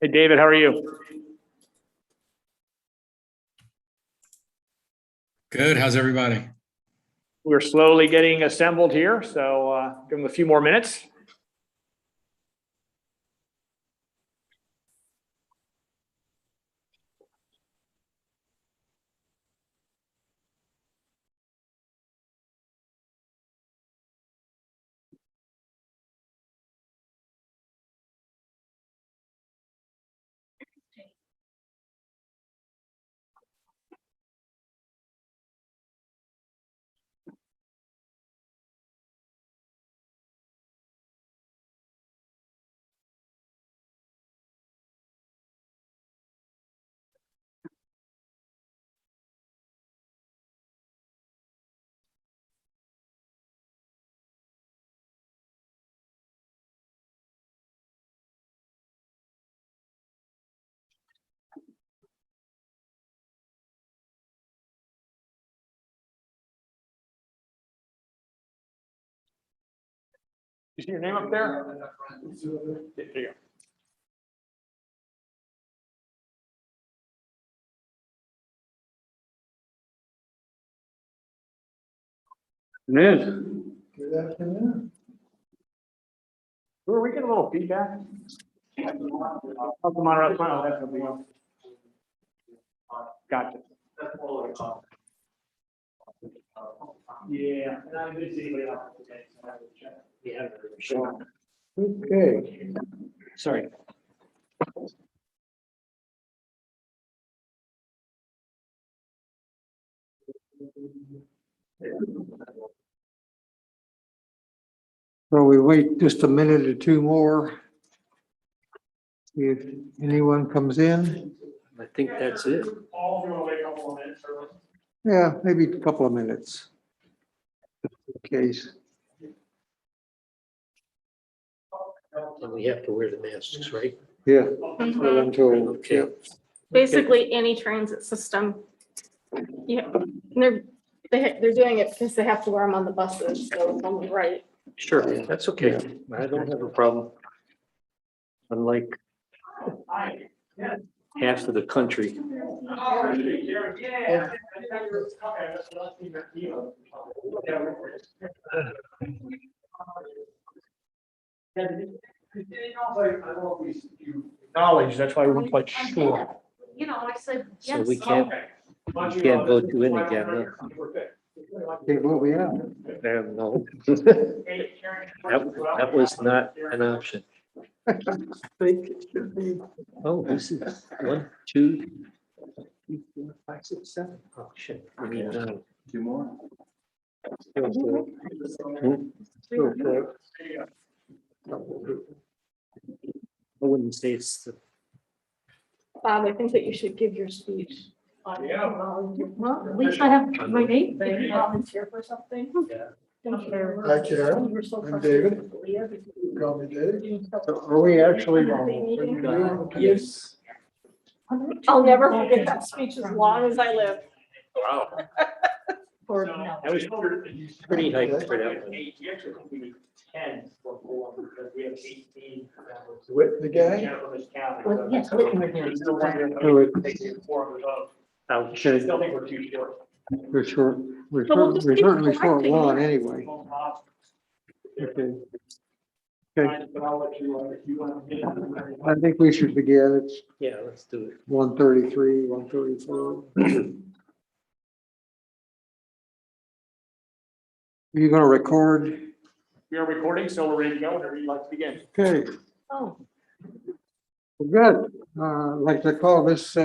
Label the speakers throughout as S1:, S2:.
S1: Hey, David, how are you?
S2: Good. How's everybody?
S1: We're slowly getting assembled here, so give them a few more minutes. You see your name up there? There you go.
S3: Good afternoon.
S1: Were we getting a little feedback? I'll come on around the front. That's what we want. Gotcha. Yeah.
S3: Okay.
S1: Sorry.
S3: So we wait just a minute or two more. See if anyone comes in.
S4: I think that's it.
S3: Yeah, maybe a couple of minutes. In case.
S4: And we have to wear the masks, right?
S3: Yeah.
S5: Mhm.
S3: Until,
S4: Okay.
S5: Basically, any transit system. Yeah, they're doing it because they have to wear them on the buses, so it's only right.
S4: Sure, that's okay. I don't have a problem. Unlike half of the country.
S1: Knowledge, that's why we weren't quite sure.
S5: You know, I said,
S4: So
S5: yes.
S4: we can't vote you in again, huh?
S3: okay, well, we have.
S4: No. That was not an option.
S3: I think it should be.
S4: Oh, this is 1, 2, 3, 4, 5, 6, 7. Oh, shit. We need 9.
S3: 2 more.
S4: I wouldn't say it's the.
S5: Bob, I think that you should give your speech.
S1: Yeah.
S5: Well, at least I have my name. Maybe volunteer for something.
S4: Yeah.
S5: Thank you.
S3: Hi, Karen.
S5: You're so
S3: I'm David. Call me Dave. Are we actually on?
S1: Yes.
S5: I'll never forget that speech as long as I live.
S4: Wow. That was pretty hyped for that one.
S1: We actually think we need 10 for 4 because we have 18.
S3: With the guy?
S5: Well, yes, Whitney was there.
S3: Do it.
S4: Ouch.
S3: Okay,
S1: Still think we're too short.
S3: we're short, we're
S5: So we'll
S3: short,
S5: just
S3: we're
S5: keep
S3: certainly short
S5: correcting
S3: one
S5: it.
S3: anyway. Okay. Okay,
S1: But I'll let you want to.
S3: I think we should begin. It's
S4: Yeah, let's do it.
S3: 1:33, 1:34. Are you gonna record?
S1: We are recording, so we're ready to go whenever you'd like to begin.
S3: Okay,
S5: Oh,
S3: well, good. I'd like to call this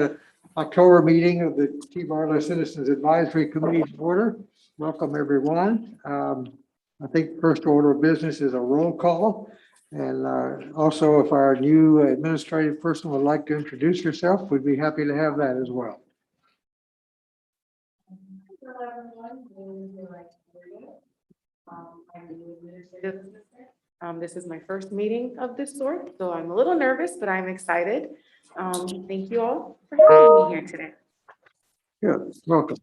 S3: October meeting of the T-Barlow Citizens Advisory Committee to order. Welcome, everyone. I think first order of business is a roll call. And also, if our new administrative person would like to introduce herself, we'd be happy to have that as well.
S6: This is my first meeting of this sort, so I'm a little nervous, but I'm excited. Thank you all for having me here today.
S3: Yeah, welcome.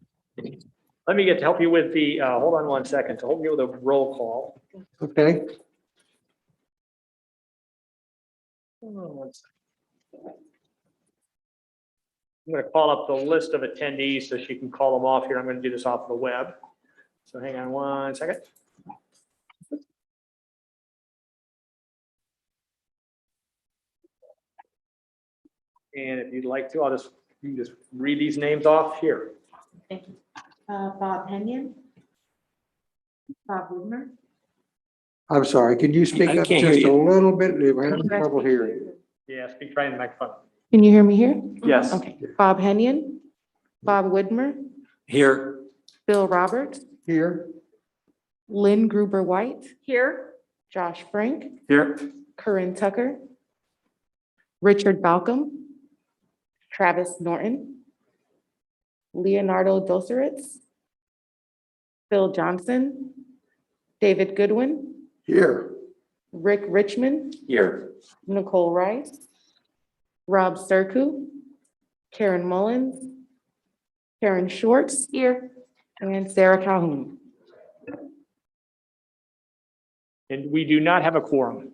S1: Let me get to help you with the, hold on one second, to help you with a roll call.
S3: Okay,
S1: Hold on one second. I'm going to call up the list of attendees so she can call them off here. I'm going to do this off the web. So hang on one second. And if you'd like to, you can just read these names off here.
S6: Thank you. Bob Henyon. Bob Woodmer.
S3: I'm sorry, can you speak
S4: I
S3: up
S4: can't hear
S3: just a
S4: you.
S3: little bit? We're having trouble hearing you.
S1: Yeah, speak right in the microphone.
S6: Can you hear me here?
S1: Yes.
S6: Okay. Bob Henyon. Bob Woodmer.
S4: Here.
S6: Bill Roberts.
S3: Here,
S6: Lynn Gruber White.
S5: Here,
S6: Josh Frank.
S4: Here.
S6: Corinne Tucker. Richard Balcom. Travis Norton. Leonardo Doseritz. Phil Johnson. David Goodwin.
S3: here,
S6: Rick Richmond.
S4: Here.
S6: Nicole Rice. Rob Serku. Karen Mullins. Karen Schwartz.
S5: here.
S6: And Sarah Calhoun.
S1: And we do not have a quorum.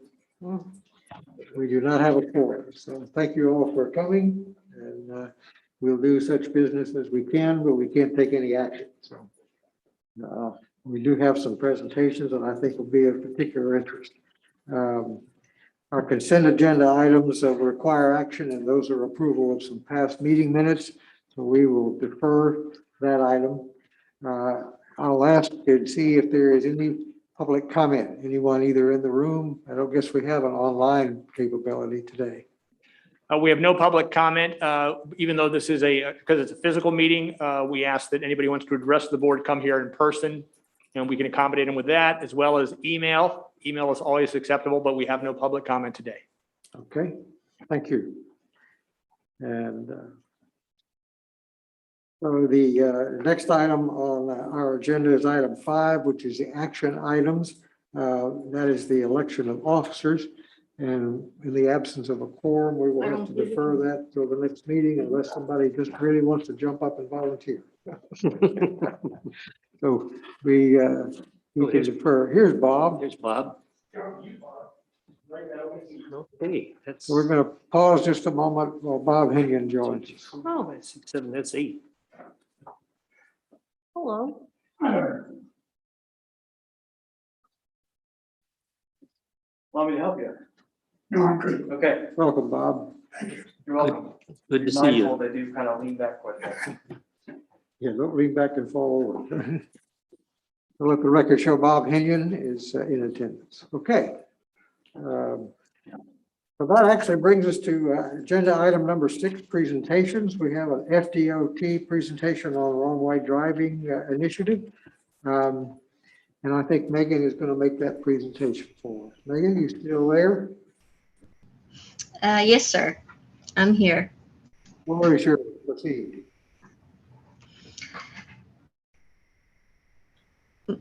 S3: we do not have a quorum, so thank you all for coming, and we'll do such business as we can, but we can't take any action, so. We do have some presentations that I think will be of particular interest. Our consent agenda items require action, and those are approval of some past meeting minutes, so we will defer that item. I'll ask and see if there is any public comment, anyone either in the room. I don't guess we have an online capability today.
S1: We have no public comment, even though this is because it's a physical meeting. We ask that anybody who wants to address the board come here in person, and we can accommodate them with that, as well as email. Email is always acceptable, but we have no public comment today.
S3: Okay, thank you. And so the next item on our agenda is item 5, which is the action items. That is the election of officers. And in the absence of a quorum, we will have to defer that till the next meeting unless somebody just really wants to jump up and volunteer. So we can defer. Here's Bob.
S4: Here's Bob. Okay, that's.
S3: We're going to pause just a moment while Bob Henyon joins us.
S4: Oh, that's 6, 7, that's 8.
S5: Hello.
S1: Want me to help you?
S7: No, I'm good.
S1: Okay,
S3: Welcome, Bob.
S1: you're welcome.
S4: Good to see you.
S1: They do kind of lean back quite a bit.
S3: Yeah, don't lean back and fall over. I'll let the record show Bob Henyon is in attendance. Okay. So that actually brings us to agenda item number 6, presentations. We have an FDOT presentation on wrong-way driving initiative. And I think Megan is going to make that presentation for us. Megan, you still there?
S8: Yes, sir. I'm here.
S3: Floor is yours. Proceed.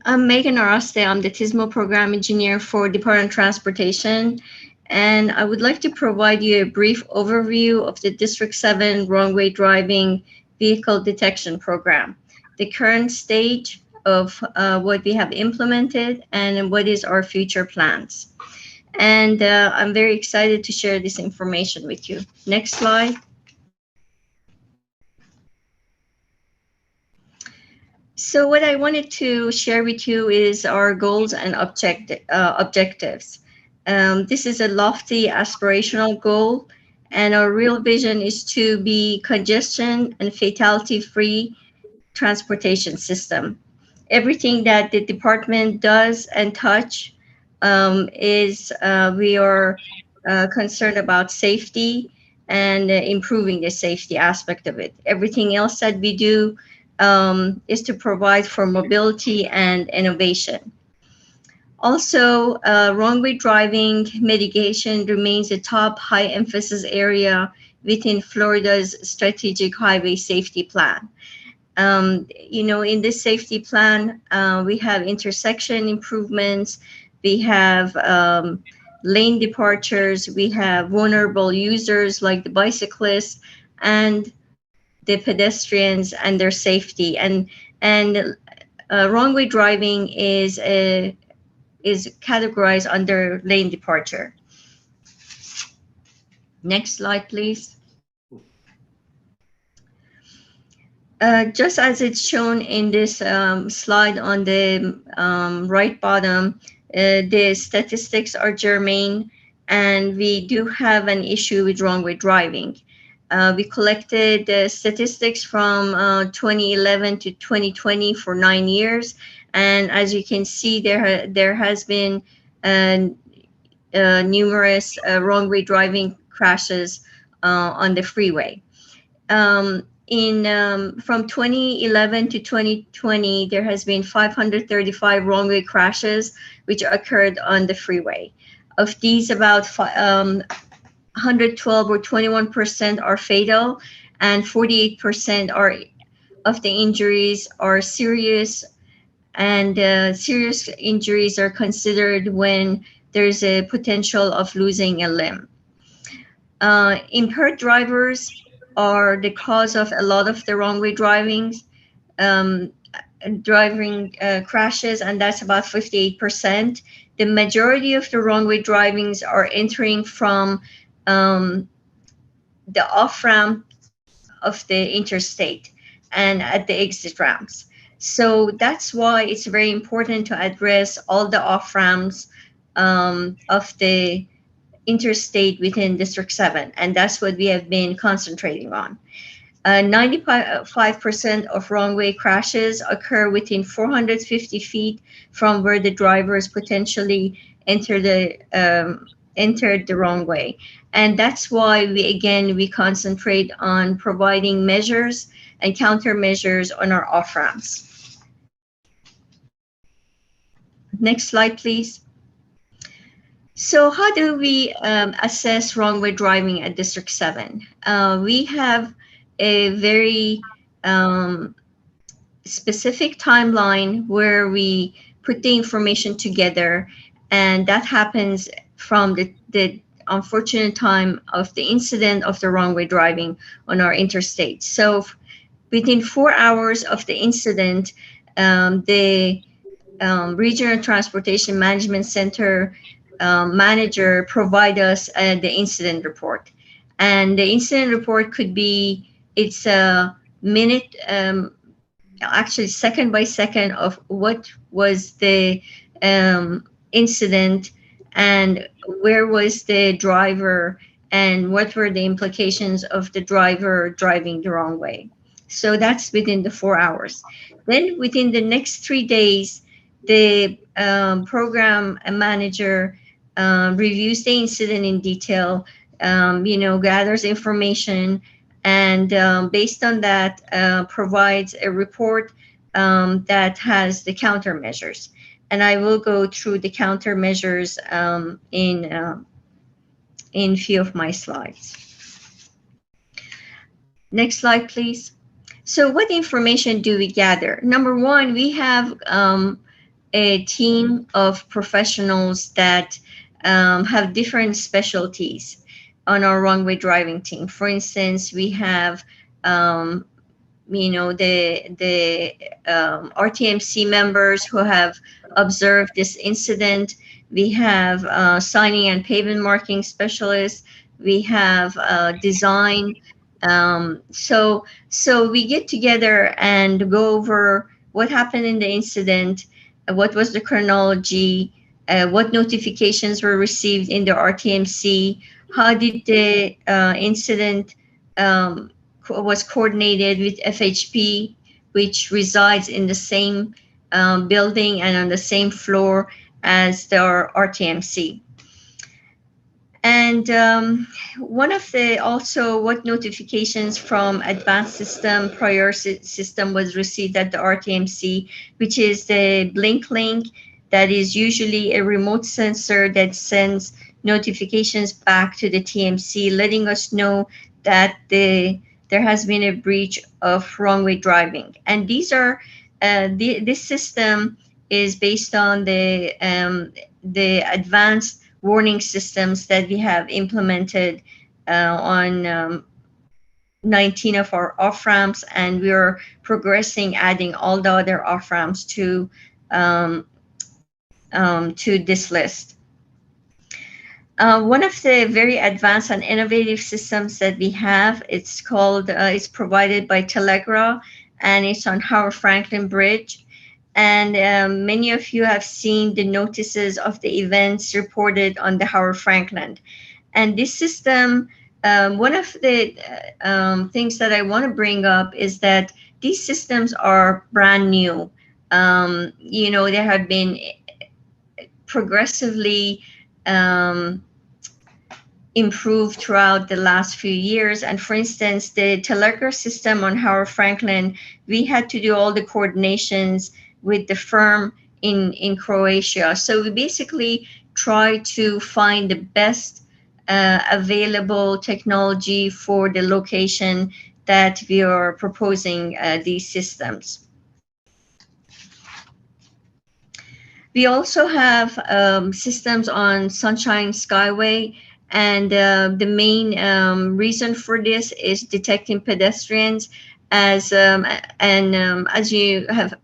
S8: I'm Megan Araste. I'm the TISMO program engineer for Department of Transportation. And I would like to provide you a brief overview of the District 7 wrong-way driving vehicle detection program, the current stage of what we have implemented and what is our future plans. And I'm very excited to share this information with you. Next slide. So what I wanted to share with you is our goals and objectives. This is a lofty aspirational goal, and our real vision is to be congestion and fatality-free transportation system. Everything that the department does and touch we are concerned about safety and improving the safety aspect of it. Everything else that we do is to provide for mobility and innovation. Also, wrong-way driving mitigation remains a top high emphasis area within Florida's strategic highway safety plan. In this safety plan, we have intersection improvements, we have lane departures, we have vulnerable users like the bicyclists and the pedestrians and their safety. And wrong-way driving is categorized under lane departure. Next slide, please. Just as it's shown in this slide on the right bottom, the statistics are germane, and we do have an issue with wrong way driving. We collected the statistics from 2011 to 2020 for 9 years, and as you can see, there has been numerous wrong way driving crashes on the freeway. From 2011 to 2020, there has been 535 wrong way crashes which occurred on the freeway. Of these, about 112 or 21% are fatal, and 48% of the injuries are serious. And serious injuries are considered when there's a potential of losing a limb. Impaired drivers are the cause of a lot of the wrong way driving crashes, and that's about 58%. The majority of the wrong way drivings are entering from the off ramp of the interstate and at the exit ramps. So that's why it's very important to address all the off ramps of the interstate within District 7, and that's what we have been concentrating on. 95% of wrong way crashes occur within 450 feet from where the drivers potentially entered the wrong way. And that's why we concentrate on providing measures and countermeasures on our off ramps. Next slide, please. So how do we assess wrong way driving at District 7? We have a very specific timeline where we put the information together, and that happens from the unfortunate time of the incident of the wrong way driving on our interstate. So within 4 hours of the incident, the Regional Transportation Management Center manager provide us the incident report. And the incident report could be, it's a minute, actually second by second of what was the incident and where was the driver and what were the implications of the driver driving the wrong way. So that's within the 4 hours. Then within the next 3 days, the program manager reviews the incident in detail, gathers information, and based on that, provides a report that has the countermeasures. And I will go through the countermeasures in few of my slides. Next slide, please. So what information do we gather? Number one, we have a team of professionals that have different specialties on our wrong way driving team. For instance, we have the RTMC members who have observed this incident. We have signing and pavement marking specialists. We have design. So we get together and go over what happened in the incident, what was the chronology, what notifications were received in the RTMC, how did the incident was coordinated with FHP, which resides in the same building and on the same floor as the RTMC. And one of the also what notifications from advanced system, prior system was received at the RTMC, which is the blink link that is usually a remote sensor that sends notifications back to the TMC, letting us know that there has been a breach of wrong way driving. And these are this system is based on the advanced warning systems that we have implemented on 19 of our off ramps, and we are progressing, adding all the other off ramps to this list. One of the very advanced and innovative systems that we have, it's called, it's provided by Telegra, and it's on Howard Franklin Bridge. And many of you have seen the notices of the events reported on the Howard Franklin. And this system, one of the things that I want to bring up is that these systems are brand new. They have been progressively improved throughout the last few years. And for instance, the telegraph system on Howard Franklin, we had to do all the coordinations with the firm in Croatia. So we basically try to find the best available technology for the location that we are proposing these systems. We also have systems on Sunshine Skyway, and the main reason for this is detecting pedestrians. As you have,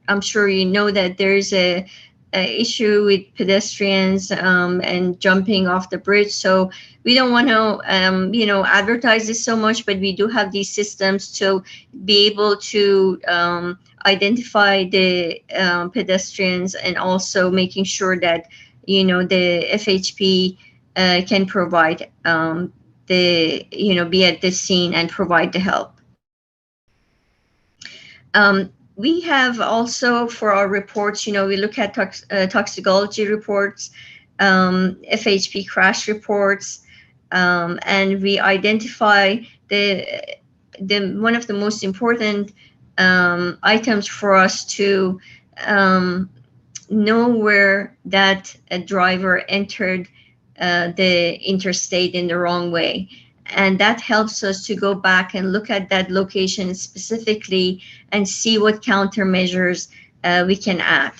S8: I'm sure you know that there is a issue with pedestrians and jumping off the bridge. So we don't want to advertise this so much, but we do have these systems to be able to identify the pedestrians, and also making sure that the FHP can provide be at the scene and provide the help. We have also, for our reports, we look at toxicology reports, FHP crash reports, and we identify the one of the most important items for us to know where that driver entered the interstate in the wrong way. And that helps us to go back and look at that location specifically and see what countermeasures we can add.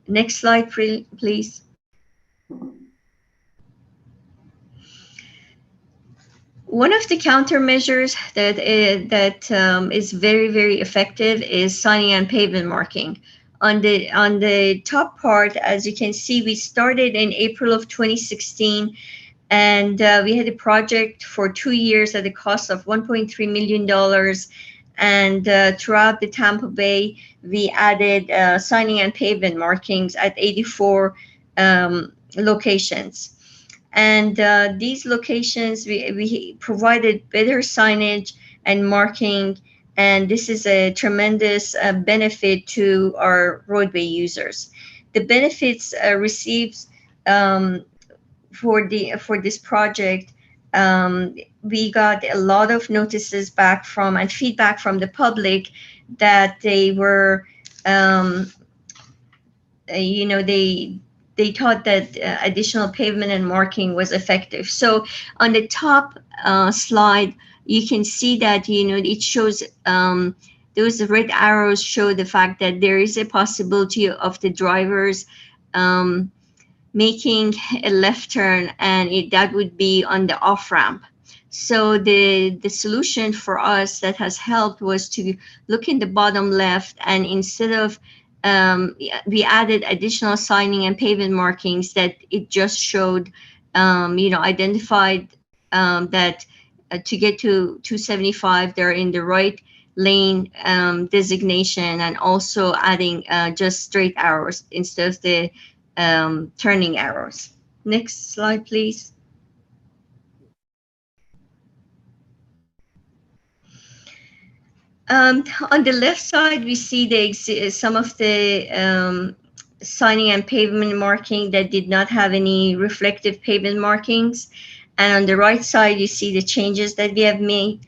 S8: Next slide, please. One of the countermeasures that is very, very effective is signing and pavement marking. On the top part, as you can see, we started in April of 2016. And we had a project for 2 years at a cost of $1.3 million. And throughout the Tampa Bay, we added signing and pavement markings at 84 locations. And these locations, we provided better signage and marking. And this is a tremendous benefit to our roadway users. The benefits received for this project, we got a lot of notices back from and feedback from the public that they were, they thought that additional pavement and marking was effective. So on the top slide, you can see that it shows those red arrows show the fact that there is a possibility of the drivers making a left turn, and that would be on the off ramp. So the solution for us that has helped was to look in the bottom left, and instead of we added additional signing and pavement markings that it just showed, identified that to get to 275, they're in the right lane designation, and also adding just straight arrows instead of the turning arrows. Next slide, please. On the left side, we see some of the signing and pavement marking that did not have any reflective pavement markings. And on the right side, you see the changes that we have made.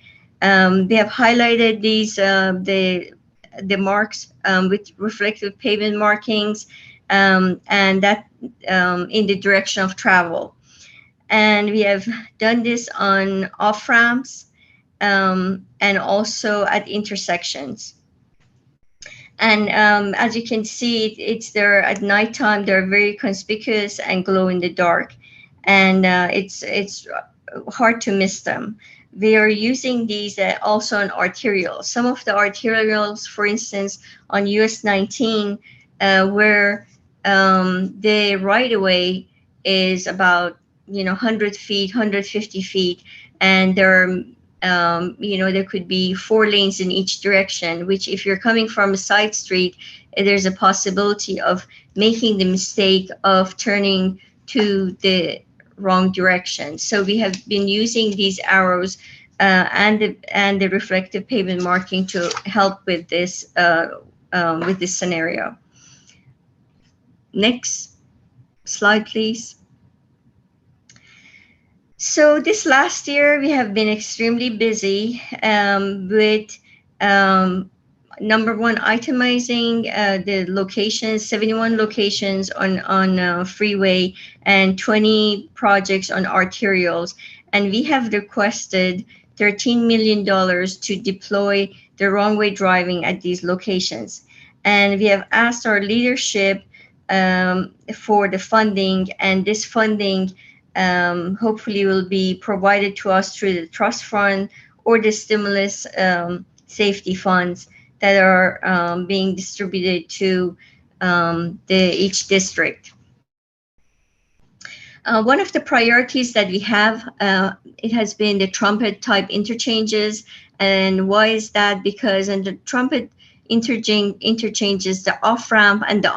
S8: We have highlighted these, the marks with reflective pavement markings, and that in the direction of travel. And we have done this on off ramps and also at intersections. And as you can see, it's there at nighttime. They're very conspicuous and glow in the dark, and it's hard to miss them. We are using these also on arterials. Some of the arterials, for instance, on US 19, where the right-of-way is about 100 feet, 150 feet, and there are there could be 4 lanes in each direction, which if you're coming from a side street, there's a possibility of making the mistake of turning to the wrong direction. So we have been using these arrows and the reflective pavement marking to help with this scenario. Next slide, please. So this last year, we have been extremely busy with number one, itemizing the locations, 71 locations on freeway and 20 projects on arterials. And we have requested $13 million to deploy the wrong way driving at these locations. And we have asked our leadership for the funding, and this funding hopefully will be provided to us through the trust fund or the stimulus safety funds that are being distributed to each district. One of the priorities that we have, it has been the Trumpet type interchanges. And why is that? Because in the Trumpet interchanges, the off-ramp and the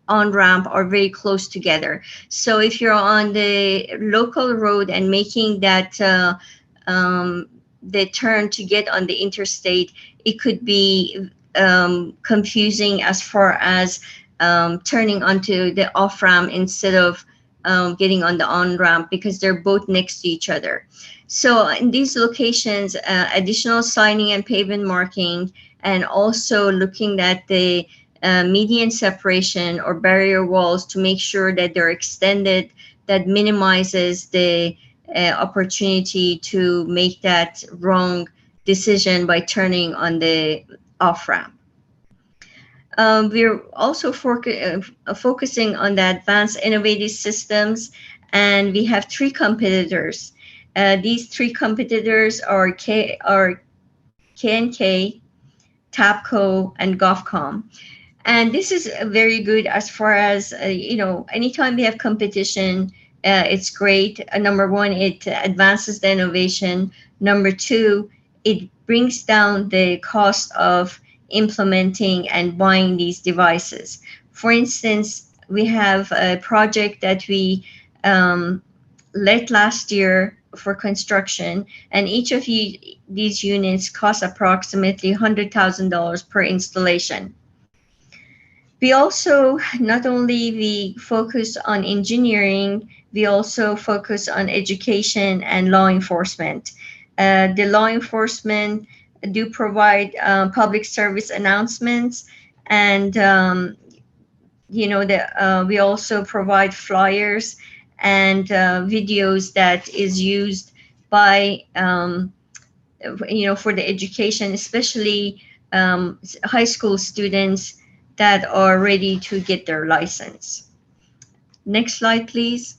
S8: on-ramp are very close together. So if you're on the local road and making that the turn to get on the interstate, it could be confusing as far as turning onto the off-ramp instead of getting on the on-ramp, because they're both next to each other. So in these locations, additional signing and pavement marking, and also looking at the median separation or barrier walls to make sure that they're extended, that minimizes the opportunity to make that wrong decision by turning on the off-ramp. We're also focusing on the advanced innovative systems, and we have 3 competitors. These 3 competitors are K&K, TAPCO, and GovCom. And this is very good as far as, anytime we have competition, it's great. Number one, it advances the innovation. Number 2, it brings down the cost of implementing and buying these devices. For instance, we have a project that we led last year for construction, and each of these units cost approximately $100,000 per installation. We also, not only we focus on engineering, we also focus on education and law enforcement. The law enforcement do provide public service announcements, and we also provide flyers and videos that is used by for the education, especially high school students that are ready to get their license. Next slide, please.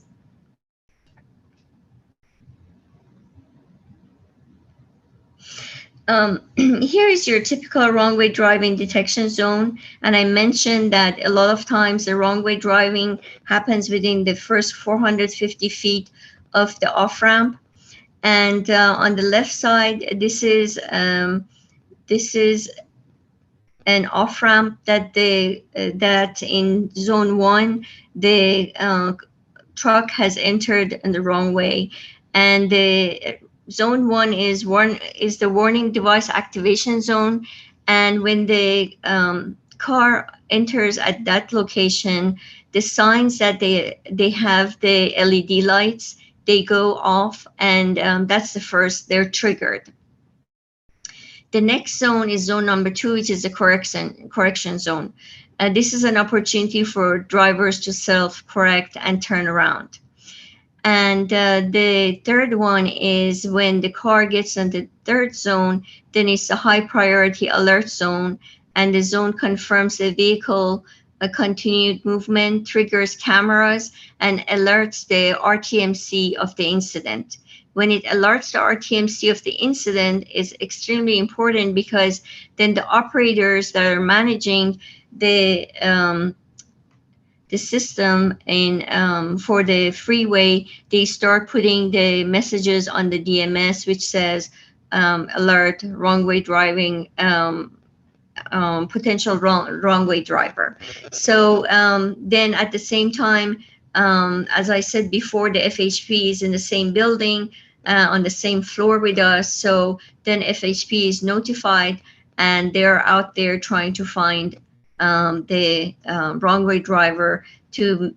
S8: Here is your typical wrong way driving detection zone. And I mentioned that a lot of times the wrong way driving happens within the first 450 feet of the off-ramp. And on the left side, this is an off-ramp that in zone 1, the truck has entered in the wrong way. And the Zone 1 is the warning device activation zone, and when the car enters at that location, the signs that they have the LED lights, they go off, and that's the first, they're triggered. The next zone is zone number 2, which is the correction zone. This is an opportunity for drivers to self-correct and turn around. And the third one is when the car gets in the third zone, then it's a high priority alert zone, and the zone confirms the vehicle a continued movement, triggers cameras, and alerts the RTMC of the incident. When it alerts the RTMC of the incident, is extremely important, because then the operators that are managing the system for the freeway, they start putting the messages on the DMS, which says alert wrong way driving, potential wrong way driver. So then at the same time, as I said before, the FHP is in the same building, on the same floor with us. So then FHP is notified, and they're out there trying to find the wrong way driver to,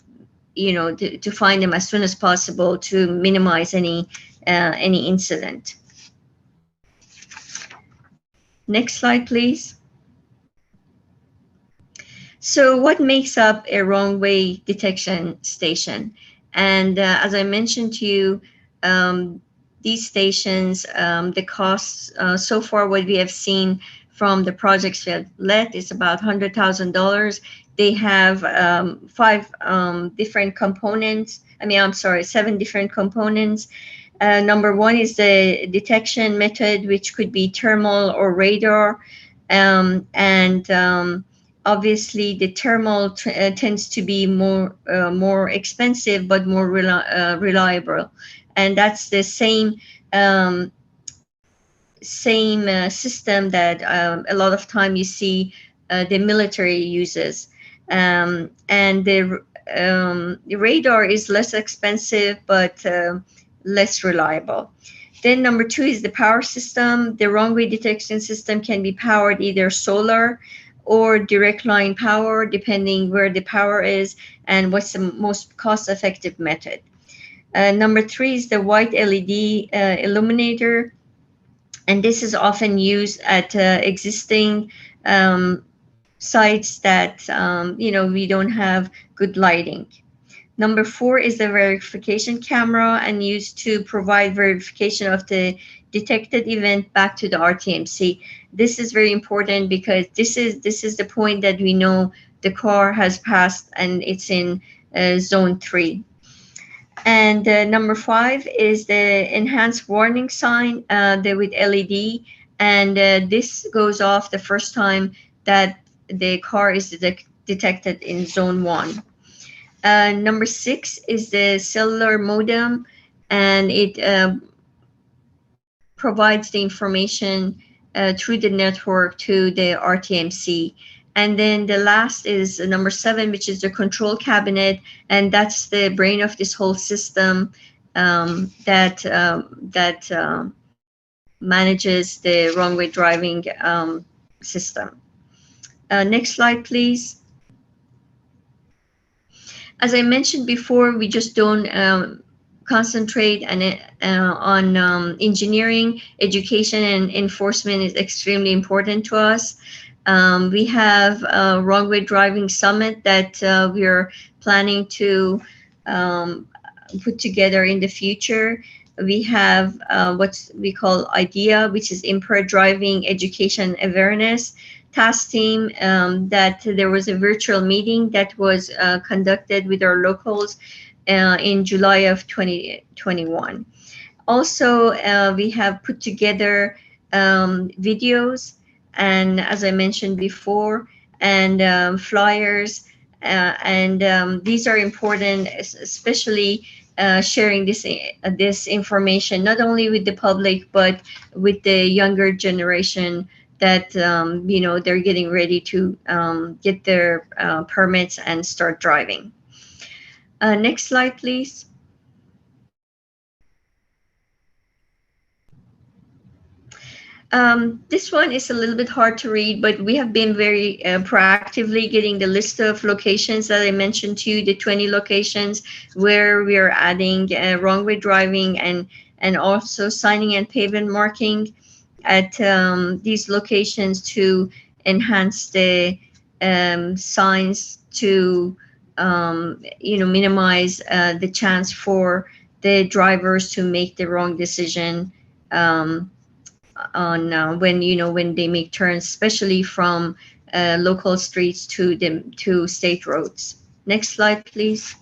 S8: to find them as soon as possible to minimize any incident. Next slide, please. So what makes up a wrong way detection station? And as I mentioned to you, these stations, the costs so far, what we have seen from the projects we have led is about $100,000. They have 7 different components. Number one is the detection method, which could be thermal or radar. Obviously, the thermal tends to be more expensive, but more reliable. And that's the same system that a lot of time you see the military uses. And the radar is less expensive, but less reliable. Then number 2 is the power system. The wrong way detection system can be powered either solar or direct line power, depending where the power is and what's the most cost-effective method. Number 3 is the white LED illuminator, and this is often used at existing sites that we don't have good lighting. Number 4 is the verification camera, and used to provide verification of the detected event back to the RTMC. This is very important because this is the point that we know the car has passed and it's in zone 3. And number 5 is the enhanced warning sign with LED, and this goes off the first time that the car is detected in zone 1. Number 6 is the cellular modem, and it provides the information through the network to the RTMC. And then the last is number 7, which is the control cabinet, and that's the brain of this whole system that manages the wrong way driving system. Next slide, please. As I mentioned before, we just don't concentrate on engineering. Education and enforcement is extremely important to us. We have a wrong way driving summit that we are planning to put together in the future. We have what we call IDEA, which is Impaired Driving Education Awareness Task Team, that there was a virtual meeting that was conducted with our locals in July of 2021. Also, we have put together videos, and as I mentioned before, and flyers, and these are important, especially sharing this information not only with the public but with the younger generation that they're getting ready to get their permits and start driving. Next slide, please. This one is a little bit hard to read, but we have been very proactively getting the list of locations that I mentioned to you, the 20 locations where we are adding wrong way driving and also signing and pavement marking at these locations to enhance the signs to minimize the chance for the drivers to make the wrong decision on when they make turns, especially from local streets to state roads. Next slide, please.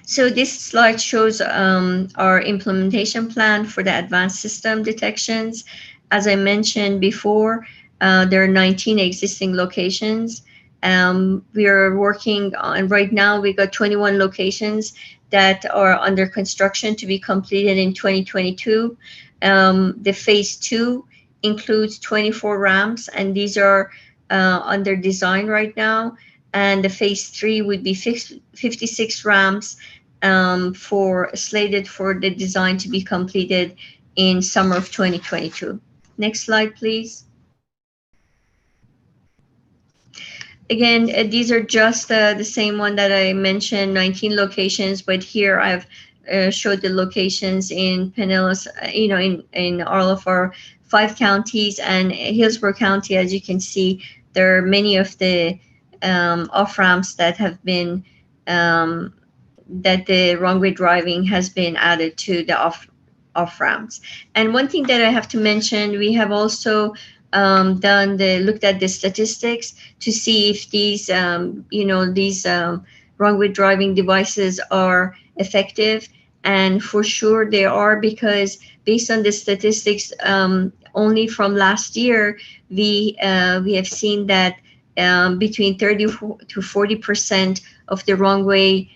S8: So this slide shows our implementation plan for the advanced system detections. As I mentioned before, there are 19 existing locations. We are working on, right now we got 21 locations that are under construction to be completed in 2022. The phase 2 includes 24 ramps, and these are under design right now. And the phase 3 would be 56 ramps slated for the design to be completed in summer of 2022. Next slide, please. Again, these are just the same one that I mentioned, 19 locations, but here I've showed the locations in Pinellas, in all of our 5 counties, and Hillsborough County. As you can see, there are many of the off-ramps that have been, that the wrong-way driving has been added to the off-ramps. And one thing that I have to mention, we have also looked at the statistics to see if these, wrong-way driving devices are effective. And for sure they are, because based on the statistics, only from last year, we have seen that between 30 to 40% of the wrong-way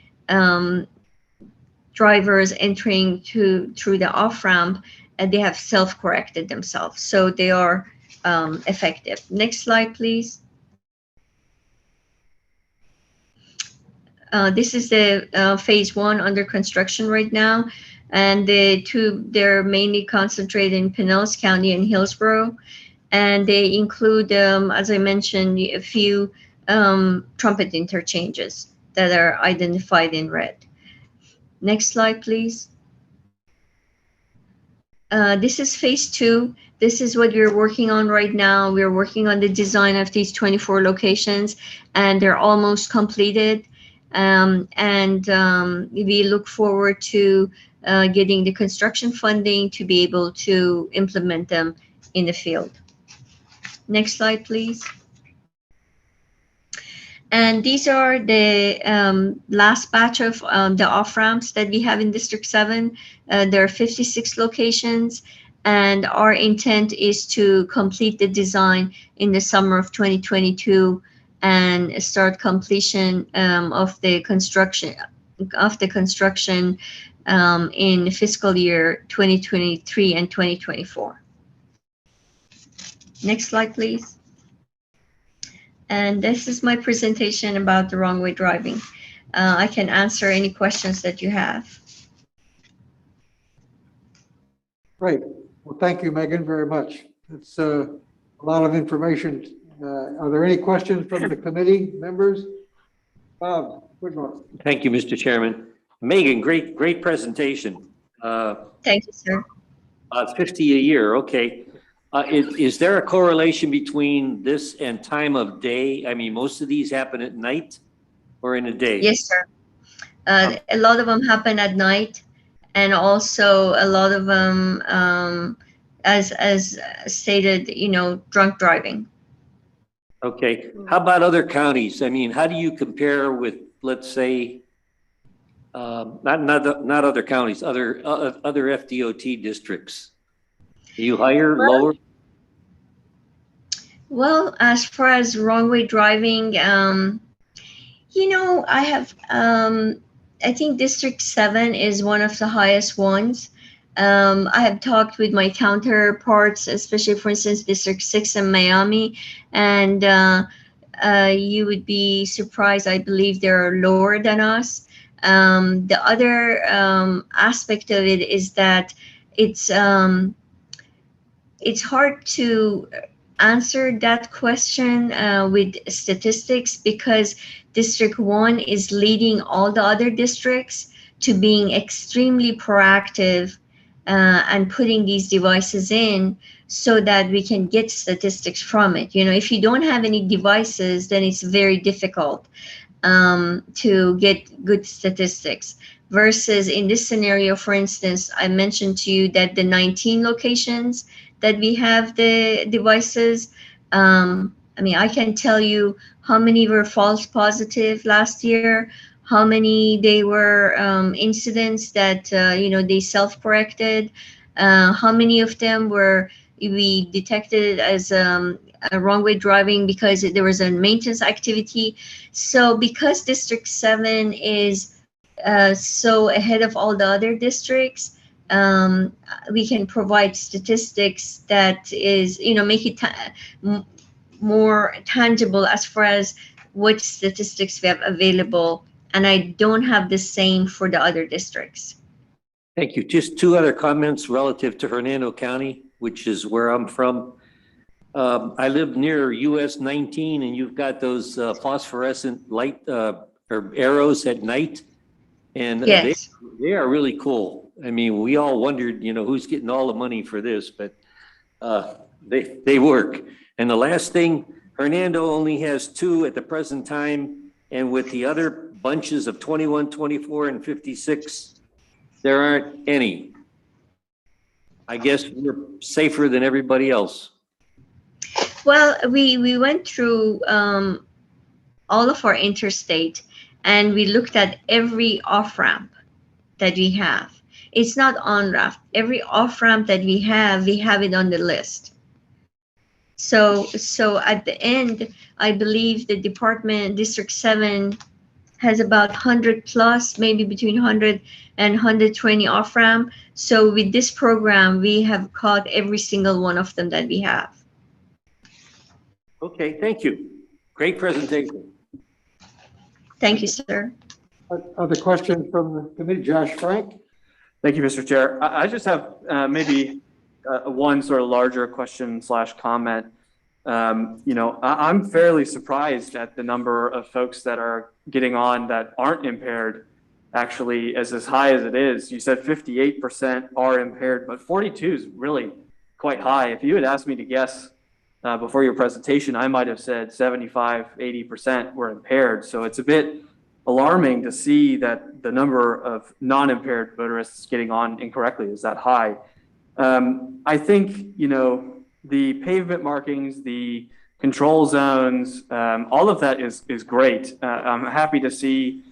S8: drivers entering through the off-ramp, they have self-corrected themselves. So they are effective. Next slide, please. This is the phase 1 under construction right now, and they're mainly concentrated in Pinellas County and Hillsborough, and they include, as I mentioned, a few trumpet interchanges that are identified in red. Next slide, please. This is phase 2. This is what we're working on right now. We're working on the design of these 24 locations, and they're almost completed. We look forward to getting the construction funding to be able to implement them in the field. Next slide, please. And these are the last batch of the off-ramps that we have in District 7. There are 56 locations, and our intent is to complete the design in the summer of 2022 and start completion of the construction in fiscal year 2023 and 2024. Next slide, please. And this is my presentation about the wrong-way driving. I can answer any questions that you have.
S3: Great. Well, thank you, Megan, very much. It's a lot of information. Are there any questions from the committee members? Bob, good one.
S4: Thank you, Mr. Chairman. Megan, great presentation.
S8: Thank you, sir.
S4: 50 a year, okay. Is there a correlation between this and time of day? I mean, most of these happen at night or in a day?
S8: Yes, sir. A lot of them happen at night, and also a lot of them, as stated, drunk driving.
S4: Okay. How about other counties? I mean, how do you compare with, let's say, not other counties, other FDOT districts? Are you higher, lower?
S8: Well, as far as wrong-way driving, I have, I think District 7 is one of the highest ones. I have talked with my counterparts, especially, for instance, District 6 in Miami, and you would be surprised. I believe they're lower than us. The other aspect of it is that it's hard to answer that question with statistics, because District 1 is leading all the other districts to being extremely proactive and putting these devices in so that we can get statistics from it. If you don't have any devices, then it's very difficult to get good statistics. Versus in this scenario, for instance, I mentioned to you that the 19 locations that we have the devices, I can tell you how many were false positive last year, how many they were incidents that, they self-corrected, how many of them we detected as a wrong-way driving because there was a maintenance activity. So because District 7 is so ahead of all the other districts, we can provide statistics that is, make it more tangible as far as what statistics we have available. And I don't have the same for the other districts.
S4: Thank you. Just two other comments relative to Hernando County, which is where I'm from. I live near US 19 and you've got those phosphorescent light or arrows at night. And
S8: Yes.
S4: they are really cool. I mean, we all wondered, who's getting all the money for this, but they work. And the last thing, Hernando only has 2 at the present time. And with the other bunches of 21, 24, and 56, there aren't any. I guess we're safer than everybody else.
S8: Well, we went through all of our interstate and we looked at every off-ramp that we have. It's not on-ramp. Every off-ramp that we have it on the list. So at the end, I believe the department, District 7, has about 100 plus, maybe between 100 and 120 off-ramp. So with this program, we have caught every single one of them that we have.
S4: Okay, thank you. Great presentation.
S8: Thank you, sir.
S3: Other questions from the committee? Josh Frank?
S7: Thank you, Mr. Chair. I just have maybe one sort of larger question / comment. I'm fairly surprised at the number of folks that are getting on that aren't impaired, actually, as high as it is. You said 58% are impaired, but 42 is really quite high. If you had asked me to guess before your presentation, I might have said 75, 80% were impaired. So it's a bit alarming to see that the number of non-impaired motorists getting on incorrectly is that high. I think, the pavement markings, the control zones, all of that is great. I'm happy to see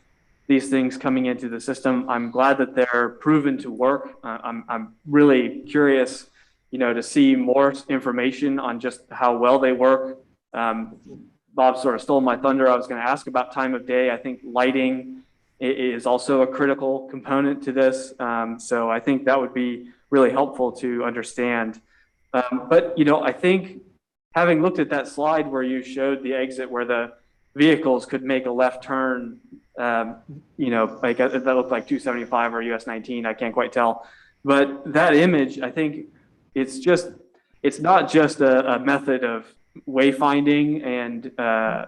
S7: these things coming into the system. I'm glad that they're proven to work. I'm really curious, to see more information on just how well they work. Bob sort of stole my thunder. I was going to ask about time of day. I think lighting is also a critical component to this. So I think that would be really helpful to understand. But, I think having looked at that slide where you showed the exit where the vehicles could make a left turn, like that looked like 275 or US 19, I can't quite tell. But that image, I think it's not just a method of wayfinding and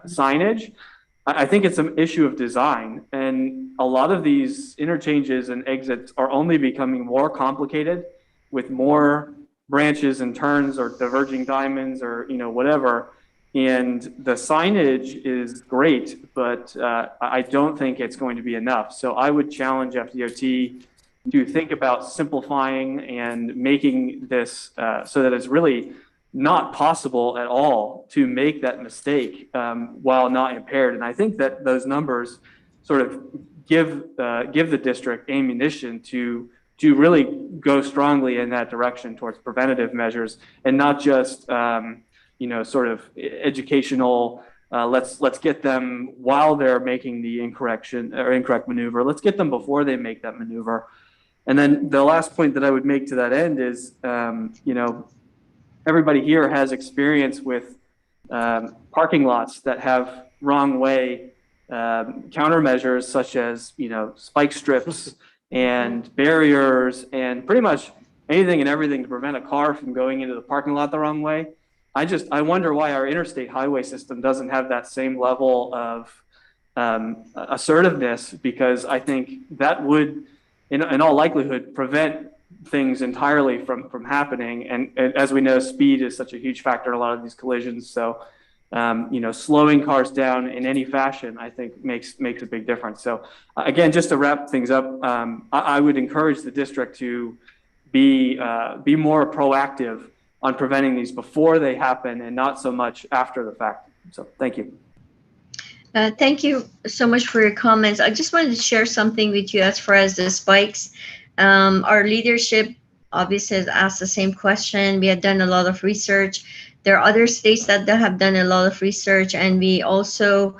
S7: signage. I think it's an issue of design. And a lot of these interchanges and exits are only becoming more complicated with more branches and turns or diverging diamonds or whatever, and the signage is great, but I don't think it's going to be enough. So I would challenge FDOT to think about simplifying and making this so that it's really not possible at all to make that mistake while not impaired. And I think that those numbers sort of give the district ammunition to really go strongly in that direction towards preventative measures and not just, sort of educational, let's get them while they're making the incorrect maneuver. Let's get them before they make that maneuver. And then the last point that I would make to that end is, everybody here has experience with parking lots that have wrong way countermeasures such as, spike strips and barriers and pretty much anything and everything to prevent a car from going into the parking lot the wrong way. I wonder why our interstate highway system doesn't have that same level of assertiveness, because I think that would, in all likelihood, prevent things entirely from happening. And as we know, speed is such a huge factor in a lot of these collisions. So, slowing cars down in any fashion, I think makes a big difference. So again, just to wrap things up, I would encourage the district to be more proactive on preventing these before they happen and not so much after the fact. So thank you.
S8: Thank you so much for your comments. I just wanted to share something with you as far as the spikes. Our leadership obviously has asked the same question. We have done a lot of research. There are other states that have done a lot of research, and we also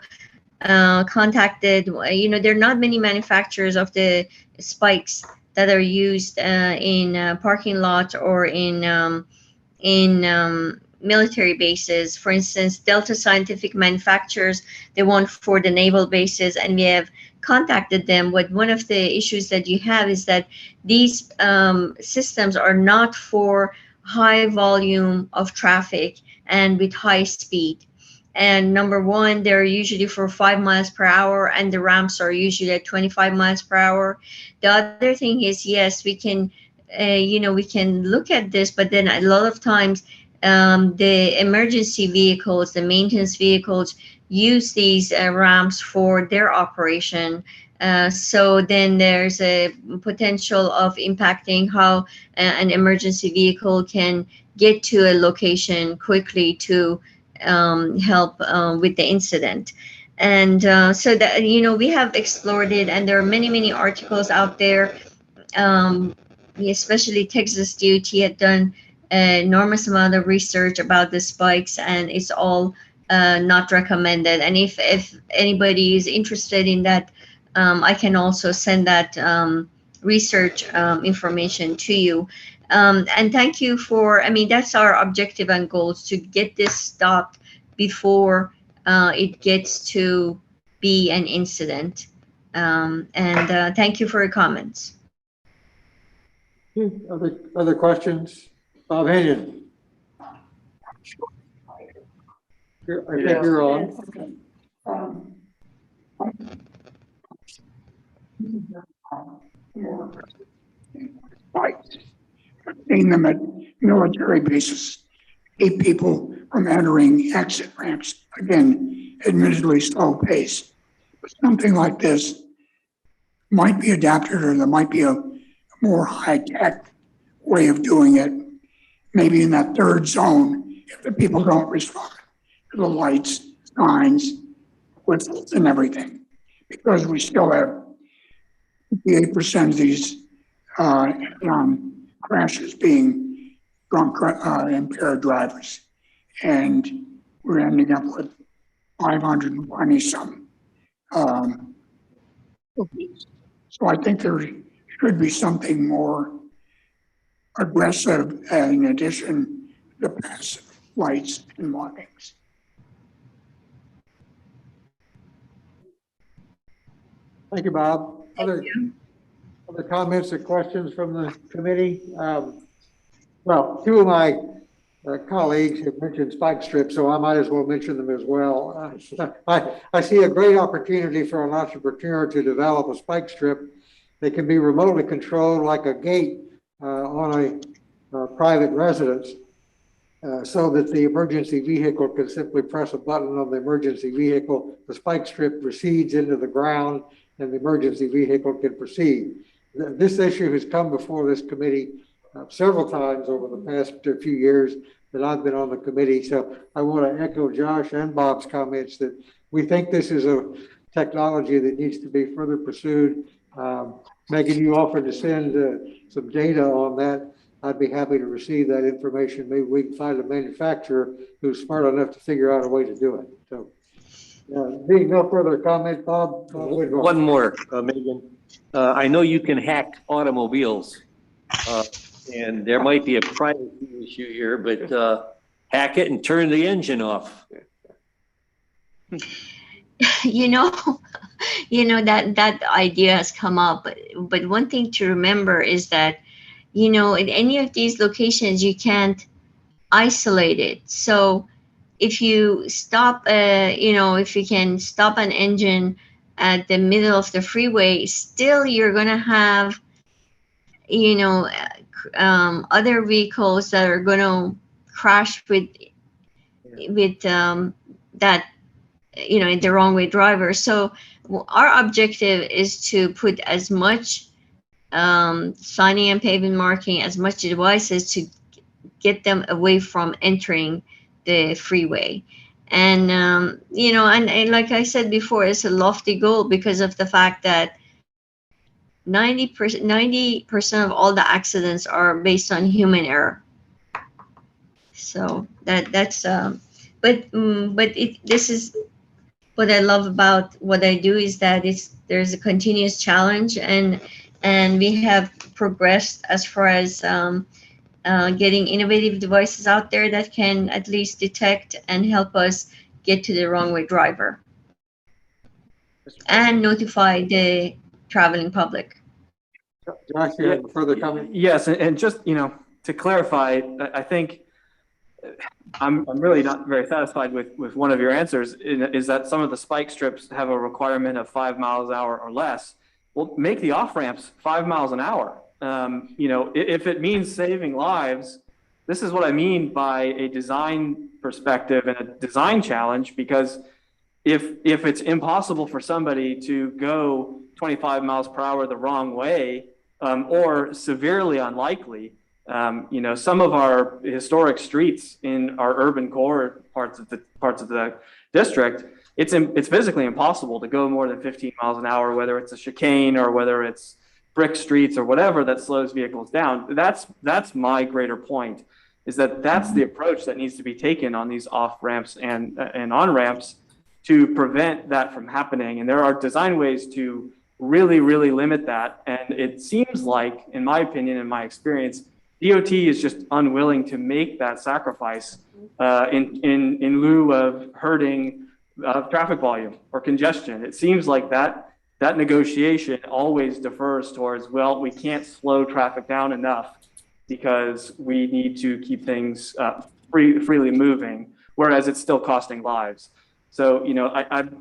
S8: contacted, there are not many manufacturers of the spikes that are used in parking lots or in military bases. For instance, Delta Scientific manufactures the one for the naval bases, and we have contacted them. But one of the issues that you have is that these systems are not for high volume of traffic and with high speed. And number one, they're usually for 5 miles per hour, and the ramps are usually at 25 miles per hour. The other thing is, yes, we can we can look at this, but then a lot of times the emergency vehicles, the maintenance vehicles use these ramps for their operation. So then there's a potential of impacting how an emergency vehicle can get to a location quickly to help with the incident. And so that, we have explored it, and there are many, many articles out there. Especially Texas DOT had done an enormous amount of research about the spikes, and it's all not recommended. And if anybody is interested in that, I can also send that research information to you. And thank you for, that's our objective and goals, to get this stopped before it gets to be an incident. And thank you for your comments.
S3: Other questions? Bob Hennion. I think you're on.
S9: Seeing them at military bases, keep people from entering exit ramps. Again, admittedly slow pace, but something like this might be adapted, or there might be a more high-tech way of doing it. Maybe in that third zone, if the people don't respond to the lights, signs, whistles, and everything, because we still have 58% of these crashes being drunk, impaired drivers, and we're ending up with 520 some. So I think there should be something more aggressive in addition to passive lights and warnings.
S3: Thank you, Bob. Other comments or questions from the committee? Well, two of my colleagues have mentioned spike strips, so I might as well mention them as well. I see a great opportunity for an entrepreneur to develop a spike strip that can be remotely controlled like a gate on a private residence, so that the emergency vehicle can simply press a button on the emergency vehicle. The spike strip recedes into the ground, and the emergency vehicle can proceed. This issue has come before this committee several times over the past few years that I've been on the committee. So I want to echo Josh and Bob's comments that we think this is a technology that needs to be further pursued. Megan, you offered to send some data on that. I'd be happy to receive that information. Maybe we can find a manufacturer who's smart enough to figure out a way to do it. So being no further comment, Bob.
S4: One more, Megan. I know you can hack automobiles, and there might be a privacy issue here, but hack it and turn the engine off.
S8: That idea has come up, but one thing to remember is that, in any of these locations, you can't isolate it. So if you stop, if you can stop an engine at the middle of the freeway, still you're going to have, other vehicles that are going to crash with that, the wrong way driver. So our objective is to put as much signing and pavement marking, as much devices to get them away from entering the freeway. And, and like I said before, it's a lofty goal because of the fact that 90% of all the accidents are based on human error. So this is what I love about what I do is that there's a continuous challenge, and we have progressed as far as getting innovative devices out there that can at least detect and help us get to the wrong way driver and notify the traveling public.
S3: Josh, you have a further comment?
S7: Yes, and just, to clarify, I think I'm really not very satisfied with one of your answers, is that some of the spike strips have a requirement of 5 miles an hour or less. Well, make the off ramps 5 miles an hour. If it means saving lives, this is what I mean by a design perspective and a design challenge, because if it's impossible for somebody to go 25 miles per hour the wrong way, or severely unlikely, some of our historic streets in our urban core parts of the district, it's physically impossible to go more than 15 miles an hour, whether it's a chicane or whether it's brick streets or whatever that slows vehicles down. That's my greater point, is that's the approach that needs to be taken on these off ramps and on ramps to prevent that from happening. And there are design ways to really, really limit that. And it seems like, in my opinion, in my experience, DOT is just unwilling to make that sacrifice in lieu of hurting traffic volume or congestion. It seems like that negotiation always defers towards, well, we can't slow traffic down enough because we need to keep things freely moving, whereas it's still costing lives. So,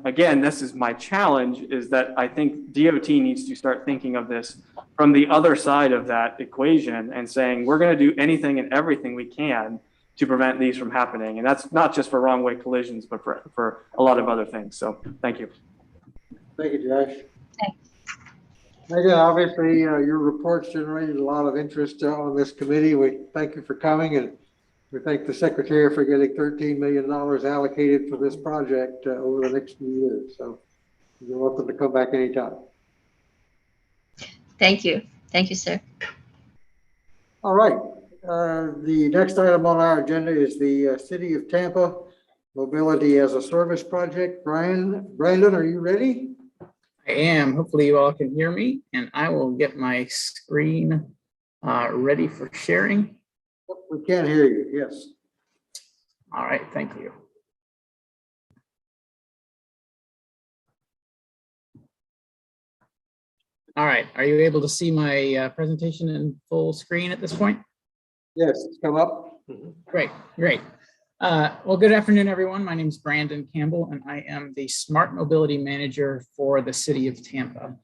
S7: again, this is my challenge, is that I think DOT needs to start thinking of this from the other side of that equation and saying, we're going to do anything and everything we can to prevent these from happening. And that's not just for wrong way collisions, but for a lot of other things. So thank you.
S3: Thank you, Josh.
S8: Thanks.
S3: Megan, obviously, your reports generated a lot of interest on this committee. We thank you for coming, and we thank the Secretary for getting $13 million allocated for this project over the next few years. So you're welcome to come back anytime.
S8: Thank you. Thank you, sir.
S3: All right. The next item on our agenda is the City of Tampa Mobility as a Service Project. Brandon, are you ready?
S10: I am. Hopefully you all can hear me, and I will get my screen ready for sharing.
S3: We can't hear you. Yes.
S10: All right. Thank you. All right. Are you able to see my presentation in full screen at this point?
S3: Yes, it's come up.
S10: Great. Great. Well, good afternoon, everyone. My name is Brandon Campbell, and I am the Smart Mobility Manager for the City of Tampa.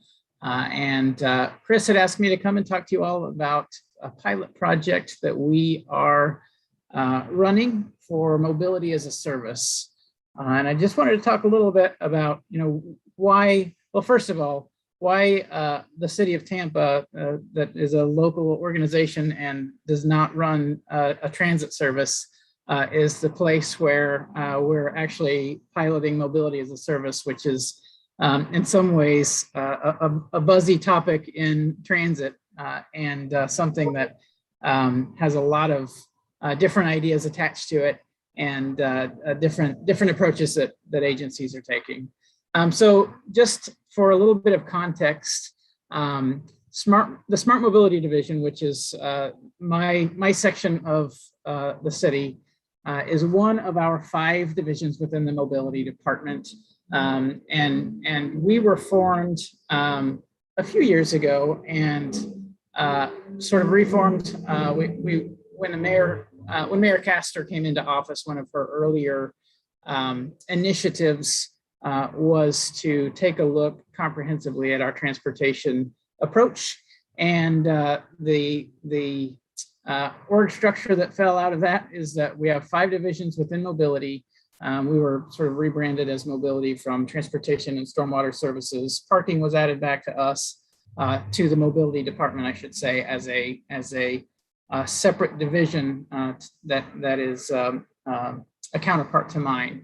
S10: Chris had asked me to come and talk to you all about a pilot project that we are running for mobility as a service. And I just wanted to talk a little bit about, why, well, first of all, why the City of Tampa, that is a local organization and does not run a transit service, is the place where we're actually piloting mobility as a service, which is in some ways a buzzy topic in transit and something that has a lot of different ideas attached to it and different approaches that agencies are taking. So just for a little bit of context, the Smart Mobility Division, which is my section of the city, is one of our 5 divisions within the mobility department. And we were formed a few years ago and sort of reformed. When Mayor Castor came into office, one of her earlier initiatives was to take a look comprehensively at our transportation approach, and the org structure that fell out of that is that we have 5 divisions within mobility. We were sort of rebranded as mobility from transportation and stormwater services. Parking was added back to us, to the mobility department, I should say, as a separate division that is a counterpart to mine.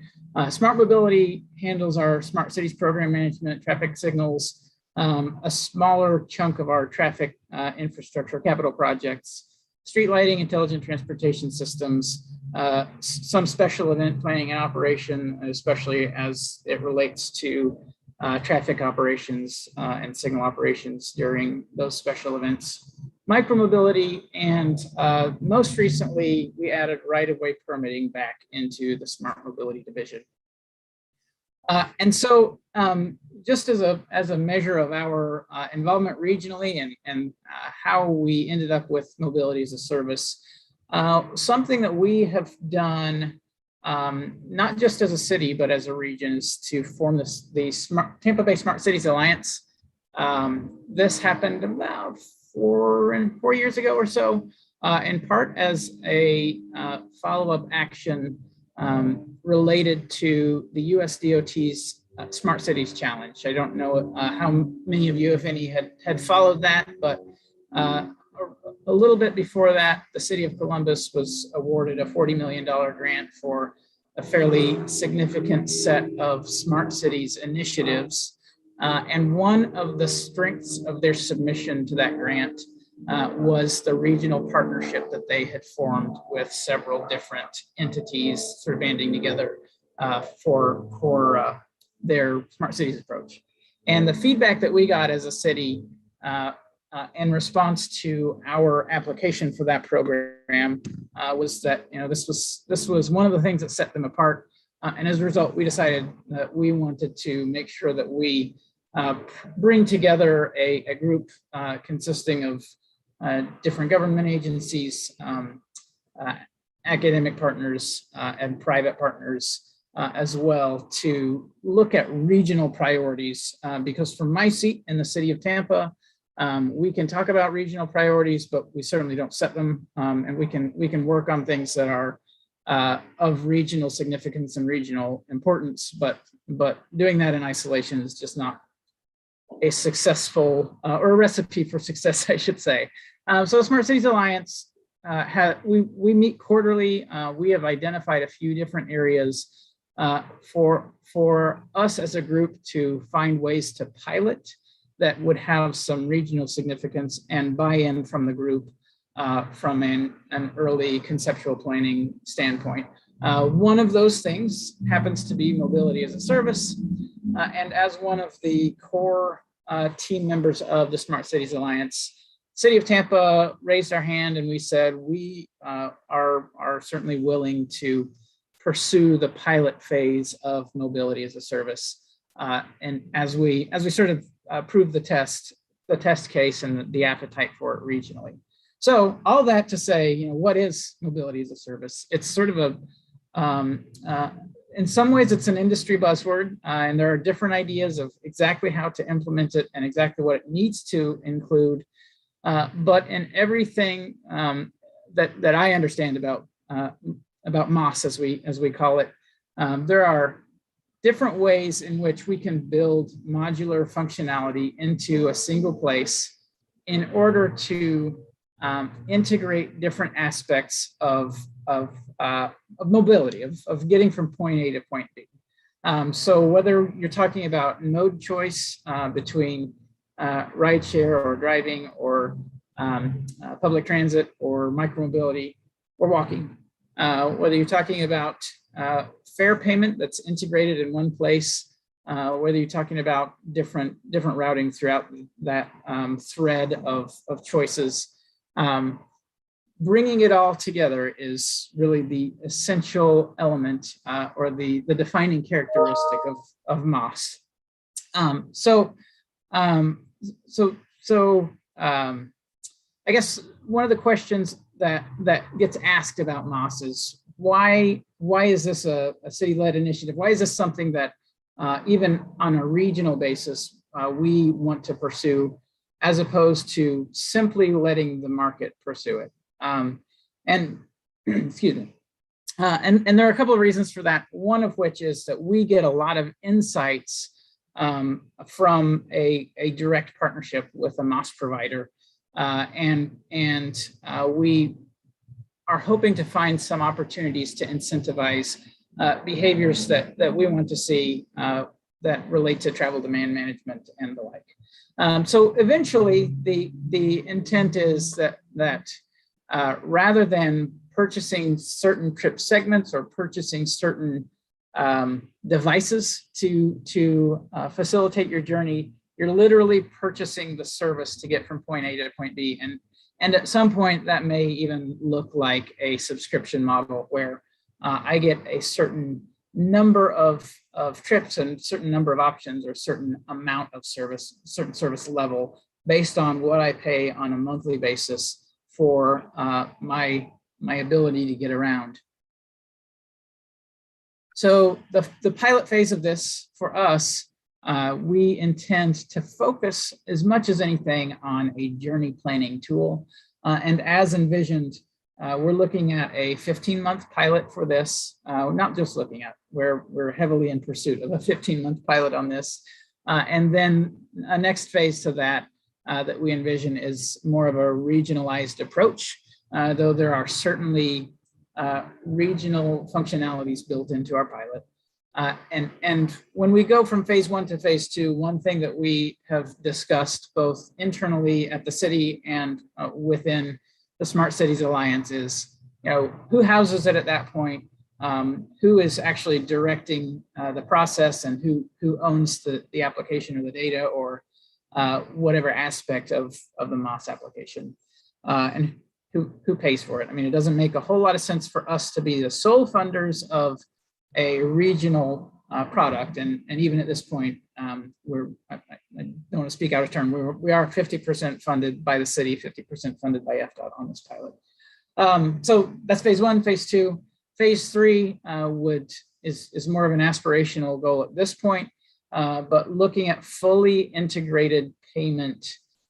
S10: Smart Mobility handles our smart cities program management, traffic signals, a smaller chunk of our traffic infrastructure capital projects, street lighting, intelligent transportation systems, some special event planning and operation, especially as it relates to traffic operations and signal operations during those special events, micromobility, and most recently, we added right-of-way permitting back into the Smart Mobility Division. And so just as a measure of our involvement regionally and how we ended up with mobility as a service, something that we have done not just as a city, but as a region, is to form the Tampa Bay Smart Cities Alliance. This happened about 4 years ago or so, in part as a follow-up action related to the US DOT's Smart Cities Challenge. I don't know how many of you, if any, had followed that, but a little bit before that, the city of Columbus was awarded a $40 million grant for a fairly significant set of smart cities initiatives. And one of the strengths of their submission to that grant was the regional partnership that they had formed with several different entities sort of banding together for their smart cities approach. And the feedback that we got as a city in response to our application for that program was that, you know, this was one of the things that set them apart. And as a result, we decided that we wanted to make sure that we bring together a group consisting of different government agencies, academic partners, and private partners as well, to look at regional priorities. Because from my seat in the city of Tampa, we can talk about regional priorities, but we certainly don't set them. And we can work on things that are of regional significance and regional importance, but doing that in isolation is just not a successful or a recipe for success, I should say. So the Smart Cities Alliance, we meet quarterly. We have identified a few different areas for us as a group to find ways to pilot that would have some regional significance and buy-in from the group from an early conceptual planning standpoint. One of those things happens to be mobility as a service. And as one of the core team members of the Smart Cities Alliance, City of Tampa raised our hand and we said, we are certainly willing to pursue the pilot phase of mobility as a service. And as we sort of prove the test case and the appetite for it regionally. So all that to say, you know, what is mobility as a service? It's sort of in some ways it's an industry buzzword, and there are different ideas of exactly how to implement it and exactly what it needs to include. But in everything that I understand about MOS, as we call it, there are different ways in which we can build modular functionality into a single place in order to integrate different aspects of mobility, of getting from point A to point B. So whether you're talking about mode choice between rideshare or driving or public transit or micromobility or walking, whether you're talking about fare payment that's integrated in one place, whether you're talking about different routing throughout that thread of choices, bringing it all together is really the essential element or the defining characteristic of MOS. I guess one of the questions that gets asked about MOS is why is this a city-led initiative? Why is this something that even on a regional basis we want to pursue, as opposed to simply letting the market pursue it? And excuse me. And there are a couple of reasons for that. One of which is that we get a lot of insights from a direct partnership with a MOS provider, and we are hoping to find some opportunities to incentivize behaviors that we want to see that relate to travel demand management and the like. So eventually, the intent is that rather than purchasing certain trip segments or purchasing certain devices to facilitate your journey, you're literally purchasing the service to get from point A to point B. And at some point that may even look like a subscription model where I get a certain number of trips and certain number of options or certain amount of service, certain service level based on what I pay on a monthly basis for my ability to get around. So the pilot phase of this for us, we intend to focus as much as anything on a journey planning tool. And as envisioned, we're looking at a 15-month pilot for this. Not just looking at, we're heavily in pursuit of a 15-month pilot on this. And then a next phase to that that we envision is more of a regionalized approach, though there are certainly regional functionalities built into our pilot. And when we go from phase 1 to phase 2, one thing that we have discussed both internally at the city and within the Smart Cities Alliance is, who houses it at that point, who is actually directing the process, and who owns the application or the data or whatever aspect of the MOS application, and who pays for it. I mean, it doesn't make a whole lot of sense for us to be the sole funders of a regional product. And even at this point, I don't want to speak out of turn. We are 50% funded by the city, 50% funded by FDOT on this pilot. So that's phase 1, phase 2. Phase 3 is more of an aspirational goal at this point, but looking at fully integrated payment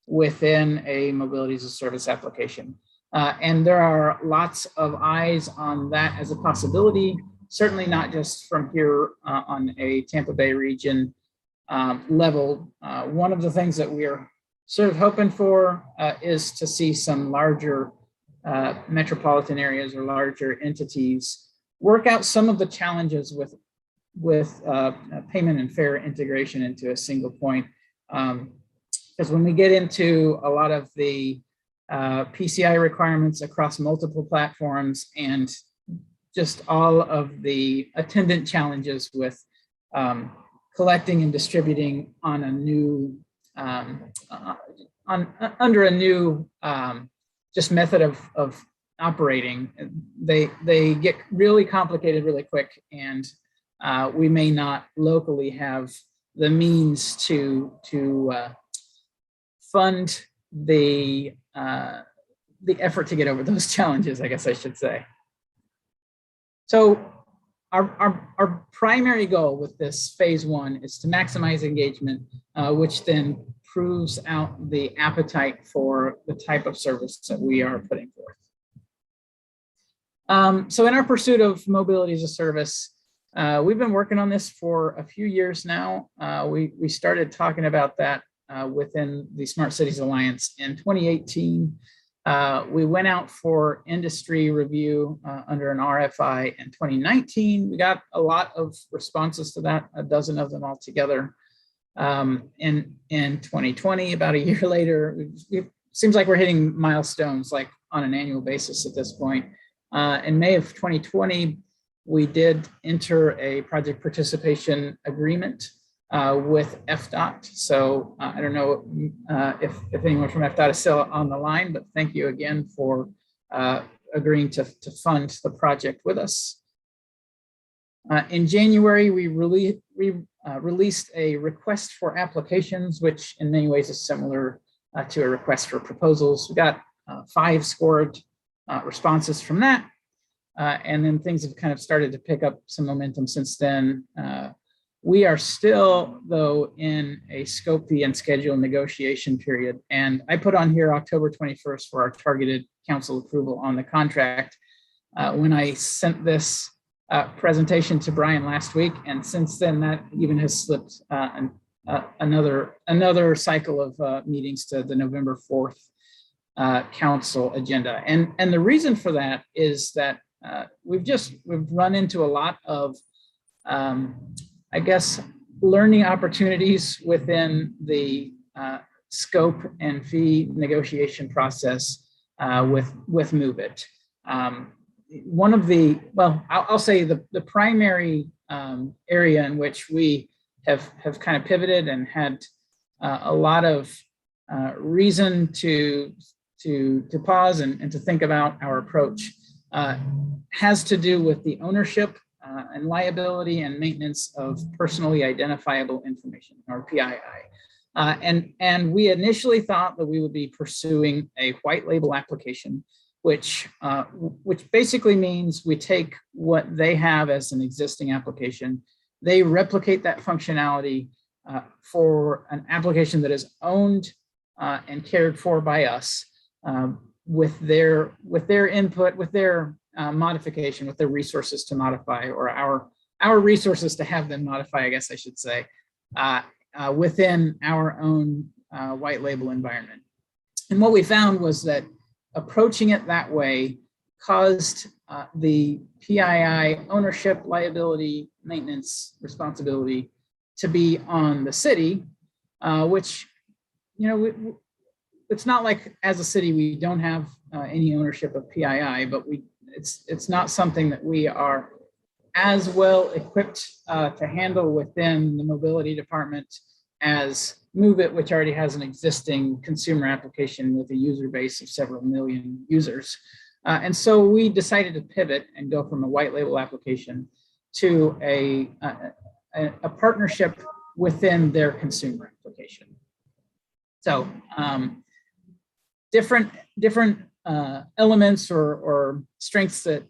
S10: within a mobility as a service application. And there are lots of eyes on that as a possibility, certainly not just from here on a Tampa Bay region level. One of the things that we're sort of hoping for is to see some larger metropolitan areas or larger entities work out some of the challenges with payment and fare integration into a single point. Because when we get into a lot of the PCI requirements across multiple platforms and just all of the attendant challenges with collecting and distributing on a new, under a new just method of operating, they get really complicated really quick, and we may not locally have the means to fund the effort to get over those challenges, I guess I should say. So our primary goal with this phase 1 is to maximize engagement, which then proves out the appetite for the type of service that we are putting forth. So in our pursuit of mobility as a service, we've been working on this for a few years now. We started talking about that within the Smart Cities Alliance in 2018. We went out for industry review under an RFI in 2019. We got a lot of responses to that, a dozen of them altogether. In 2020, about a year later, it seems like we're hitting milestones like on an annual basis at this point. In May of 2020, we did enter a project participation agreement with FDOT. So I don't know if anyone from FDOT is still on the line, but thank you again for agreeing to fund the project with us. In January, we released a request for applications, which in many ways is similar to a request for proposals. We got 5 scored responses from that. And then things have kind of started to pick up some momentum since then. We are still, though, in a scope fee and schedule negotiation period. And I put on here October 21st for our targeted council approval on the contract. When I sent this presentation to Brian last week, and since then that even has slipped another cycle of meetings to the November 4th council agenda. And the reason for that is that we've run into a lot of I guess learning opportunities within the scope and fee negotiation process with Move It. One of the, well, I'll say the primary area in which we have kind of pivoted and had a lot of reason to pause and to think about our approach has to do with the ownership and liability and maintenance of personally identifiable information, or PII. And we initially thought that we would be pursuing a white label application, which basically means we take what they have as an existing application, they replicate that functionality for an application that is owned and cared for by us, with their input, with their modification, with their resources to modify, or our resources to have them modify, I guess I should say, within our own white label environment. And what we found was that approaching it that way caused the PII ownership, liability, maintenance, responsibility to be on the city, which, you know, it's not like as a city we don't have any ownership of PII, but it's not something that we are as well equipped to handle within the mobility department as Move It, which already has an existing consumer application with a user base of several million users. And so we decided to pivot and go from a white label application to a partnership within their consumer application. So different elements or strengths that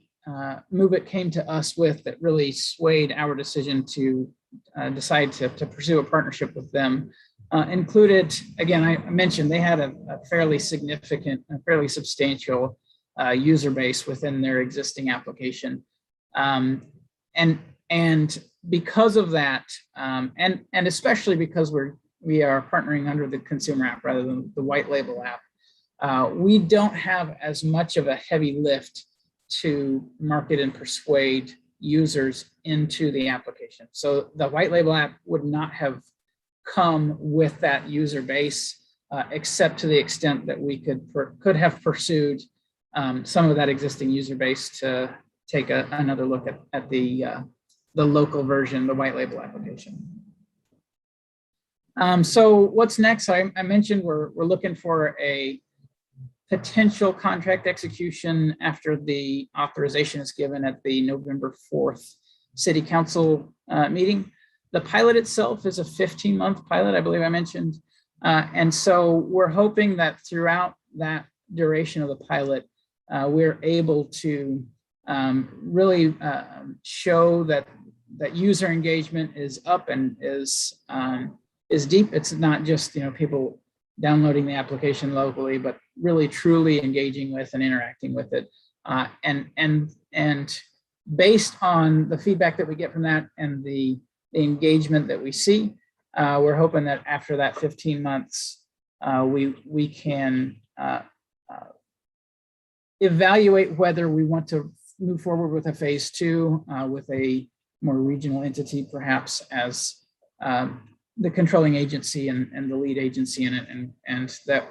S10: Move It came to us with that really swayed our decision to decide to pursue a partnership with them included, again, I mentioned they had a fairly significant, a fairly substantial user base within their existing application. And because of that, and especially because we are partnering under the consumer app rather than the white label app, we don't have as much of a heavy lift to market and persuade users into the application. So the white label app would not have come with that user base, except to the extent that we could have pursued some of that existing user base to take another look at the local version, the white label application. So what's next? I mentioned we're looking for a potential contract execution after the authorization is given at the November 4th City Council meeting. The pilot itself is a 15-month pilot, I believe I mentioned. And so we're hoping that throughout that duration of the pilot, we're able to really show that user engagement is up and is deep. It's not just, you know, people downloading the application locally, but really truly engaging with and interacting with it. And based on the feedback that we get from that and the engagement that we see, we're hoping that after that 15 months, we can evaluate whether we want to move forward with a phase 2 with a more regional entity, perhaps as the controlling agency and the lead agency in it. And that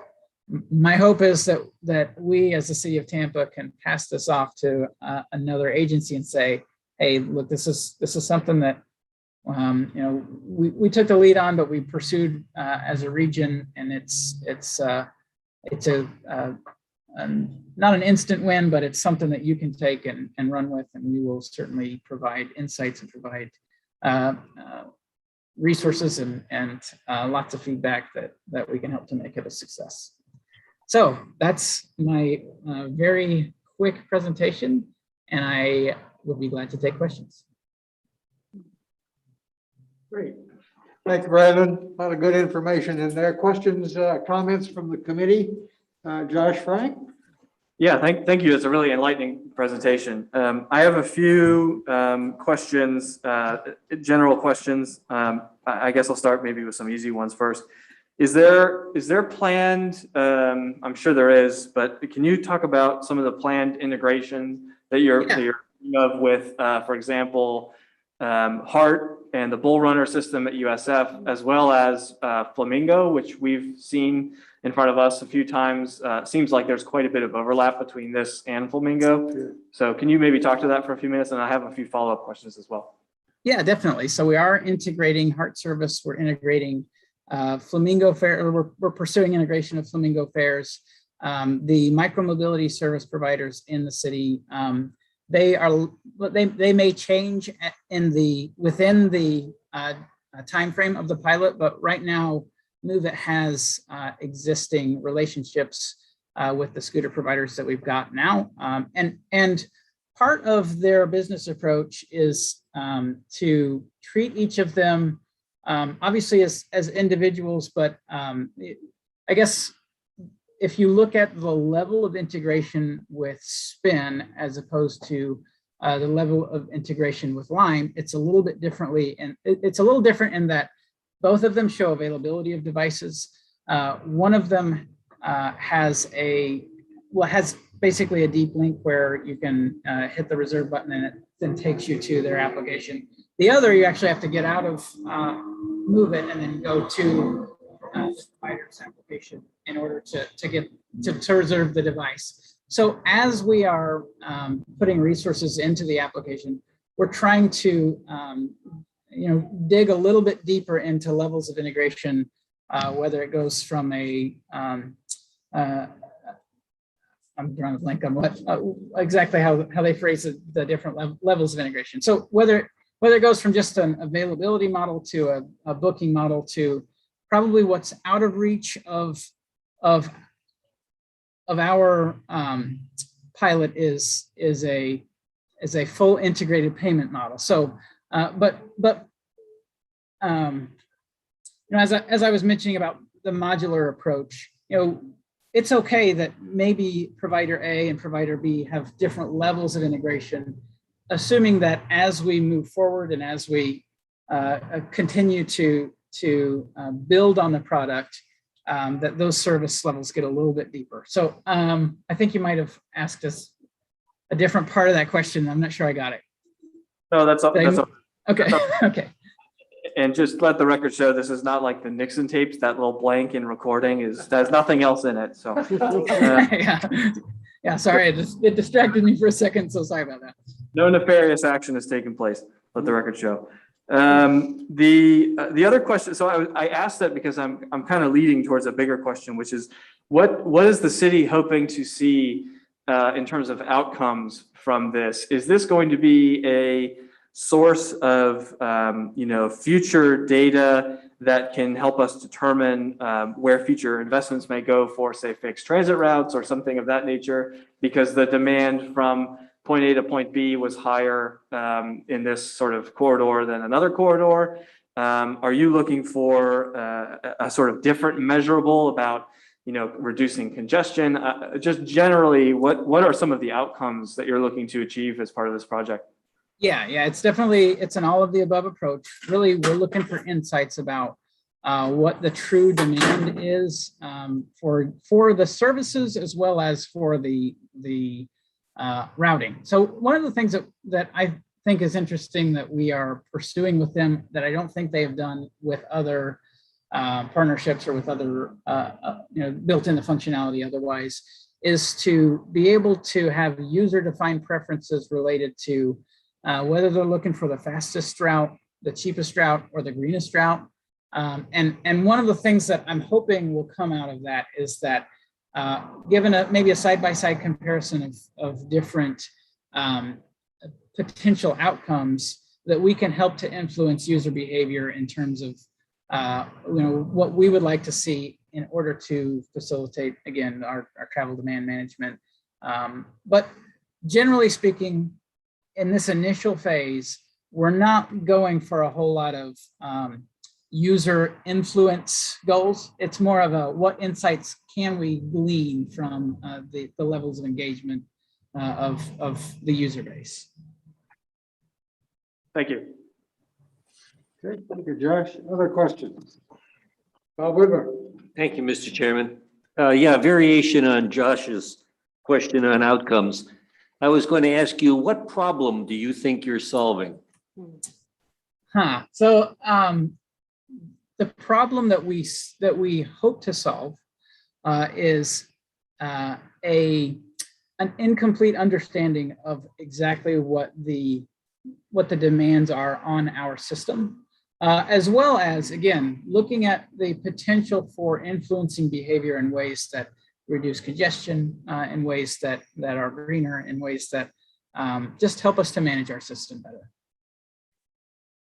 S10: my hope is that we as the city of Tampa can pass this off to another agency and say, hey, look, this is something that you know, we took the lead on, but we pursued as a region, and it's not an instant win, but it's something that you can take and run with, and we will certainly provide insights and provide resources and lots of feedback that we can help to make it a success. So that's my very quick presentation, and I will be glad to take questions.
S3: Great. Thank you, Brandon. A lot of good information in there. Questions, comments from the committee? Josh, Frank?
S7: Yeah, thank you. It's a really enlightening presentation. I have a few questions, general questions. I guess I'll start maybe with some easy ones first. Is there planned, I'm sure there is, but can you talk about some of the planned integration that you're thinking of with, for example, Heart and the Bull Runner system at USF, as well as Flamingo, which we've seen in front of us a few times. Seems like there's quite a bit of overlap between this and Flamingo. So can you maybe talk to that for a few minutes? And I have a few follow-up questions as well.
S10: Yeah, definitely. So we are integrating Heart Service. We're integrating Flamingo Fare. We're pursuing integration of Flamingo fares. The micromobility service providers in the city, they may change within the time frame of the pilot, but right now Move It has existing relationships with the scooter providers that we've got now, and part of their business approach is to treat each of them obviously as individuals, but I guess if you look at the level of integration with Spin as opposed to the level of integration with Lime, it's a little bit differently, and it's a little different in that both of them show availability of devices. One of them has basically a deep link where you can hit the reserve button and it then takes you to their application. The other, you actually have to get out of Move It and then go to the provider's application in order to reserve the device. So as we are putting resources into the application, we're trying to dig a little bit deeper into levels of integration, whether it goes from I'm drawing a blank on what exactly how they phrase the different levels of integration. So whether it goes from just an availability model to a booking model to probably what's out of reach of our pilot is a full integrated payment model. So, as I was mentioning about the modular approach, it's okay that maybe provider A and provider B have different levels of integration, assuming that as we move forward and as we continue to build on the product, that those service levels get a little bit deeper. So I think you might have asked us a different part of that question. I'm not sure I got it.
S7: No, that's all.
S10: Okay. Okay.
S7: And just let the record show, this is not like the Nixon tapes. That little blank in recording has nothing else in it. So
S10: yeah. Sorry, it distracted me for a second. So sorry about that.
S7: No nefarious action has taken place. Let the record show. The other question. So I asked that because I'm kind of leading towards a bigger question, which is what is the city hoping to see in terms of outcomes from this? Is this going to be a source of future data that can help us determine where future investments may go for, say, fixed transit routes or something of that nature, because the demand from point A to point B was higher in this sort of corridor than another corridor? Are you looking for a sort of different measurable about reducing congestion? Just generally, what are some of the outcomes that you're looking to achieve as part of this project?
S10: Yeah, it's an all of the above approach. Really, we're looking for insights about what the true demand is for the services as well as for the routing. So one of the things that I think is interesting that we are pursuing with them that I don't think they have done with other partnerships or with other built in the functionality otherwise is to be able to have user-defined preferences related to whether they're looking for the fastest route, the cheapest route, or the greenest route. And one of the things that I'm hoping will come out of that is that given maybe a side-by-side comparison of different potential outcomes, that we can help to influence user behavior in terms of what we would like to see in order to facilitate, again, our travel demand management. But generally speaking, in this initial phase, we're not going for a whole lot of user influence goals. It's more of a what insights can we glean from the levels of engagement of the user base.
S7: Thank you.
S3: Okay, thank you, Josh. Other questions? Bob Whitmer.
S4: Thank you, Mr. Chairman. Variation on Josh's question on outcomes. I was going to ask you, what problem do you think you're solving?
S10: So the problem that we hope to solve is an incomplete understanding of exactly what the demands are on our system, as well as, again, looking at the potential for influencing behavior in ways that reduce congestion, in ways that are greener, in ways that just help us to manage our system better.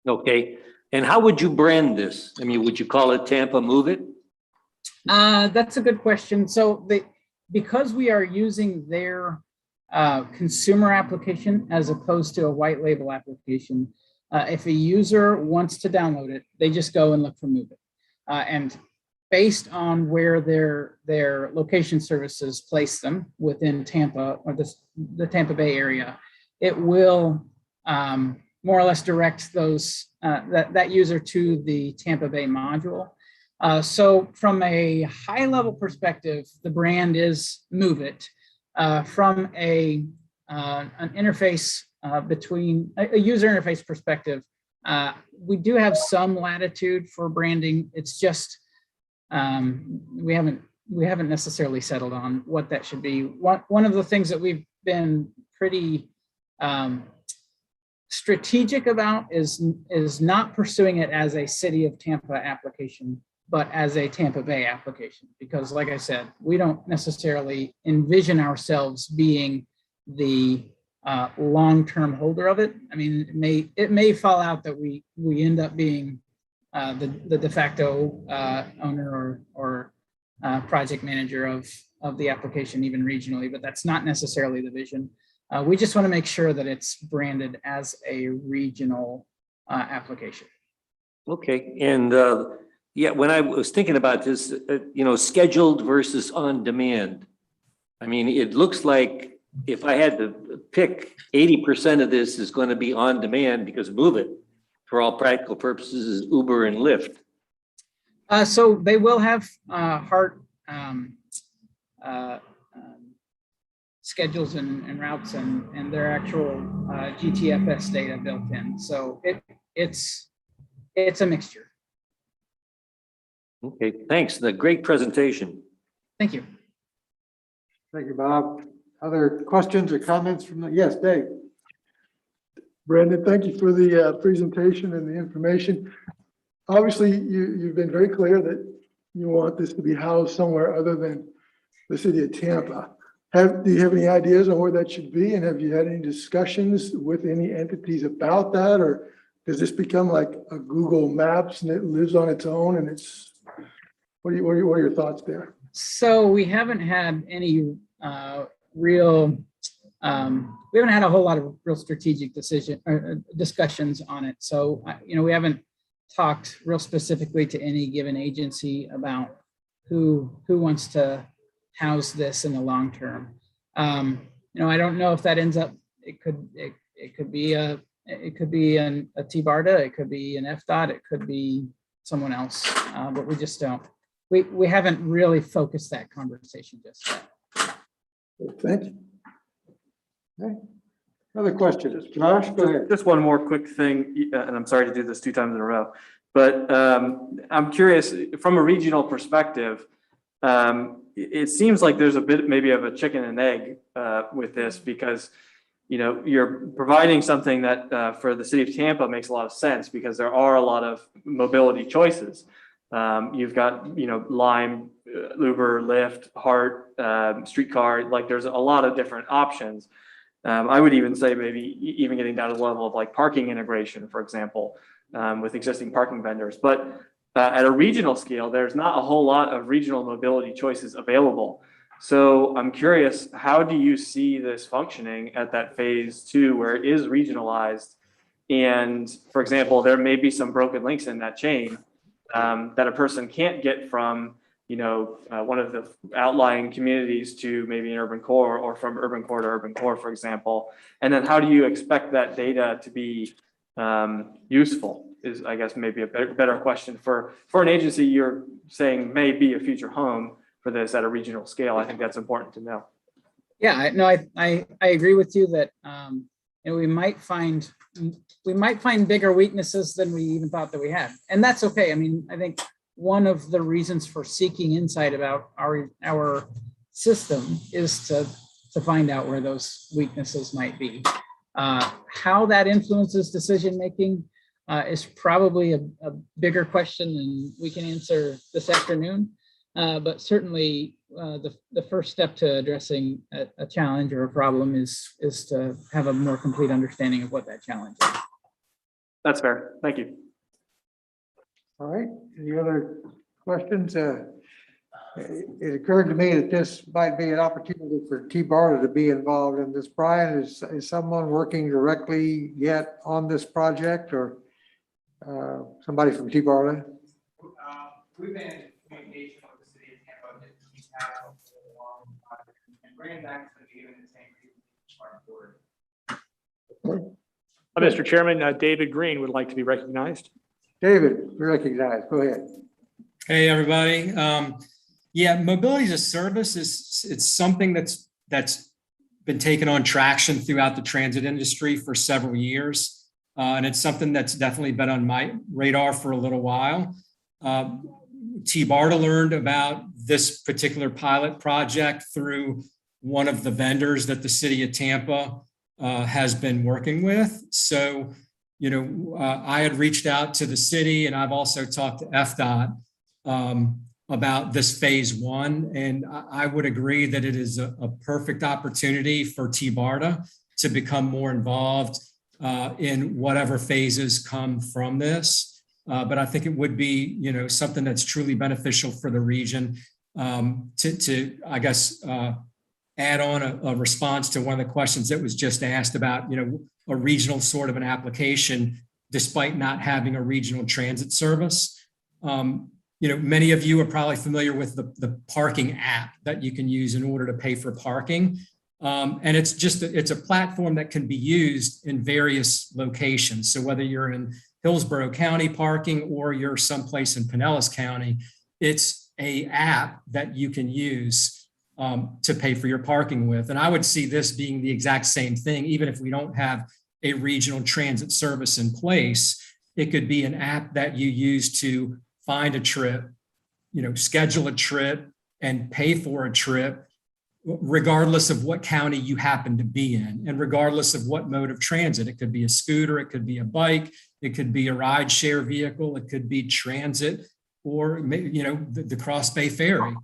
S4: Okay, and how would you brand this? I mean, would you call it Tampa Move It?
S10: That's a good question. So because we are using their consumer application as opposed to a white label application, if a user wants to download it, they just go and look for Move It. And based on where their location services place them within Tampa or the Tampa Bay area, it will more or less direct that user to the Tampa Bay module. So from a high level perspective, the brand is Move It. From an interface between a user interface perspective, we do have some latitude for branding. It's just we haven't necessarily settled on what that should be. One of the things that we've been pretty strategic about is not pursuing it as a City of Tampa application, but as a Tampa Bay application, because like I said, we don't necessarily envision ourselves being the long-term holder of it. I mean, it may fall out that we end up being the de facto owner or project manager of the application, even regionally, but that's not necessarily the vision. We just want to make sure that it's branded as a regional application.
S4: Okay, and yeah, when I was thinking about this, scheduled versus on demand. I mean, it looks like if I had to pick, 80% of this is going to be on demand because Move It, for all practical purposes, is Uber and Lyft.
S10: So they will have hard schedules and routes and their actual GTFS data built in. So it's a mixture.
S4: Okay, thanks. The great presentation.
S10: Thank you.
S3: Thank you, Bob. Other questions or comments from yes, Dave?
S11: Brandon, thank you for the presentation and the information. Obviously, you've been very clear that you want this to be housed somewhere other than the city of Tampa. Do you have any ideas on where that should be? And have you had any discussions with any entities about that? Or does this become like a Google Maps and it lives on its own? And what are your thoughts there?
S10: So we haven't had any we haven't had a whole lot of real strategic discussions on it. So, we haven't talked real specifically to any given agency about who wants to house this in the long term. I don't know if that ends up, it could be a T-BARDA, it could be an FDOT, it could be someone else, but we just don't. We haven't really focused that conversation just yet.
S3: Thank you. Okay. Other questions? Josh, go ahead.
S7: Just one more quick thing, and I'm sorry to do this 2 times in a row, but I'm curious from a regional perspective. It seems like there's a bit maybe of a chicken and egg with this because you're providing something that for the city of Tampa makes a lot of sense because there are a lot of mobility choices. You've got Lime, Uber, Lyft, Hart, streetcar. Like there's a lot of different options. I would even say maybe even getting down to the level of like parking integration, for example, with existing parking vendors. But at a regional scale, there's not a whole lot of regional mobility choices available. So I'm curious, how do you see this functioning at that phase 2 where it is regionalized? And for example, there may be some broken links in that chain that a person can't get from one of the outlying communities to maybe an urban core or from urban core to urban core, for example. And then how do you expect that data to be useful is, I guess, maybe a better question for an agency you're saying may be a future home for this at a regional scale. I think that's important to know.
S10: Yeah, no, I agree with you that and we might find bigger weaknesses than we even thought that we had. And that's okay. I mean, I think one of the reasons for seeking insight about our system is to find out where those weaknesses might be. How that influences decision-making is probably a bigger question than we can answer this afternoon. But certainly the first step to addressing a challenge or a problem is to have a more complete understanding of what that challenge is.
S7: That's fair. Thank you.
S3: All right, any other questions? It occurred to me that this might be an opportunity for T-BARTA to be involved in this. Brian, is someone working directly yet on this project, or somebody from T-BARTA?
S10: We've been in communication with the city of Tampa that he's had for a long time, and Brandon's actually given the same reason.
S1: Mr. Chairman, David Green would like to be recognized.
S3: David, you're recognized. Go ahead.
S2: Hey, everybody. Yeah, mobility as a service it's something that's been taking on traction throughout the transit industry for several years. And it's something that's definitely been on my radar for a little while. T-BARTA learned about this particular pilot project through one of the vendors that the city of Tampa has been working with. So, you know, I had reached out to the city, and I've also talked to FDOT about this phase one. And I would agree that it is a perfect opportunity for T-BARTA to become more involved in whatever phases come from this. But I think it would be, you know, something that's truly beneficial for the region to I guess, add on a response to one of the questions that was just asked about, you know, a regional sort of an application, despite not having a regional transit service. You know, many of you are probably familiar with the parking app that you can use in order to pay for parking. And it's just, it's a platform that can be used in various locations. So whether you're in Hillsborough County parking or you're someplace in Pinellas County, it's a app that you can use to pay for your parking with. And I would see this being the exact same thing, even if we don't have a regional transit service in place. It could be an app that you use to find a trip, you know, schedule a trip and pay for a trip, regardless of what county you happen to be in and regardless of what mode of transit. It could be a scooter, it could be a bike, it could be a ride share vehicle, it could be transit, or maybe, you know, the Cross Bay Ferry.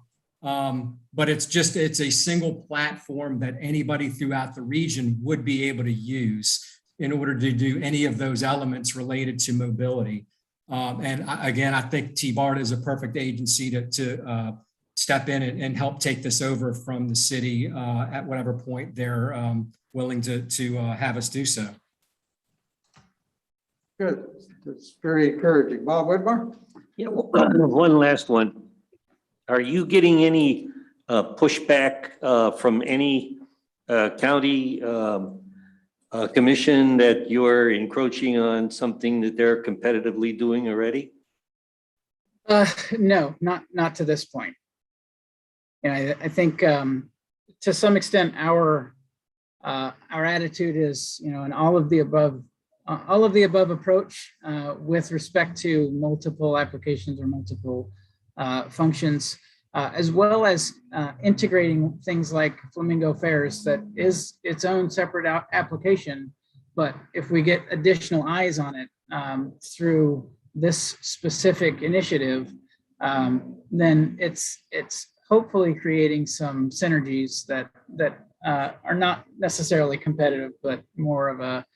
S2: But it's a single platform that anybody throughout the region would be able to use in order to do any of those elements related to mobility. And again, I think T-BARTA is a perfect agency to step in and help take this over from the city at whatever point they're willing to have us do so.
S3: Good. That's very encouraging. Bob Whitmore?
S4: Yeah, one last one. Are you getting any pushback from any county commission that you're encroaching on something that they're competitively doing already?
S10: No, not to this point. Yeah, I think to some extent our attitude is, you know, an all of the above approach with respect to multiple applications or multiple functions, as well as integrating things like Flamingo Fares that is its own separate application. But if we get additional eyes on it through this specific initiative, then it's hopefully creating some synergies that are not necessarily competitive, but more of a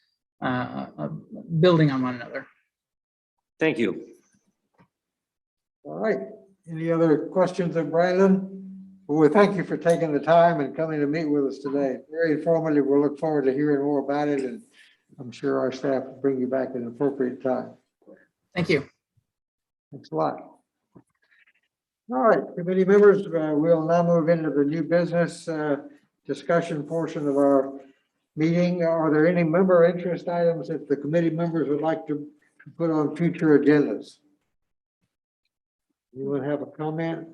S10: building on one another.
S4: Thank you.
S3: All right. Any other questions of Brandon? Well, we thank you for taking the time and coming to meet with us today. Very informative. We'll look forward to hearing more about it, and I'm sure our staff will bring you back at an appropriate time.
S10: Thank you.
S3: Thanks a lot. All right, committee members, we'll now move into the new business discussion portion of our meeting. Are there any member interest items that the committee members would like to put on future agendas? Anyone have a comment?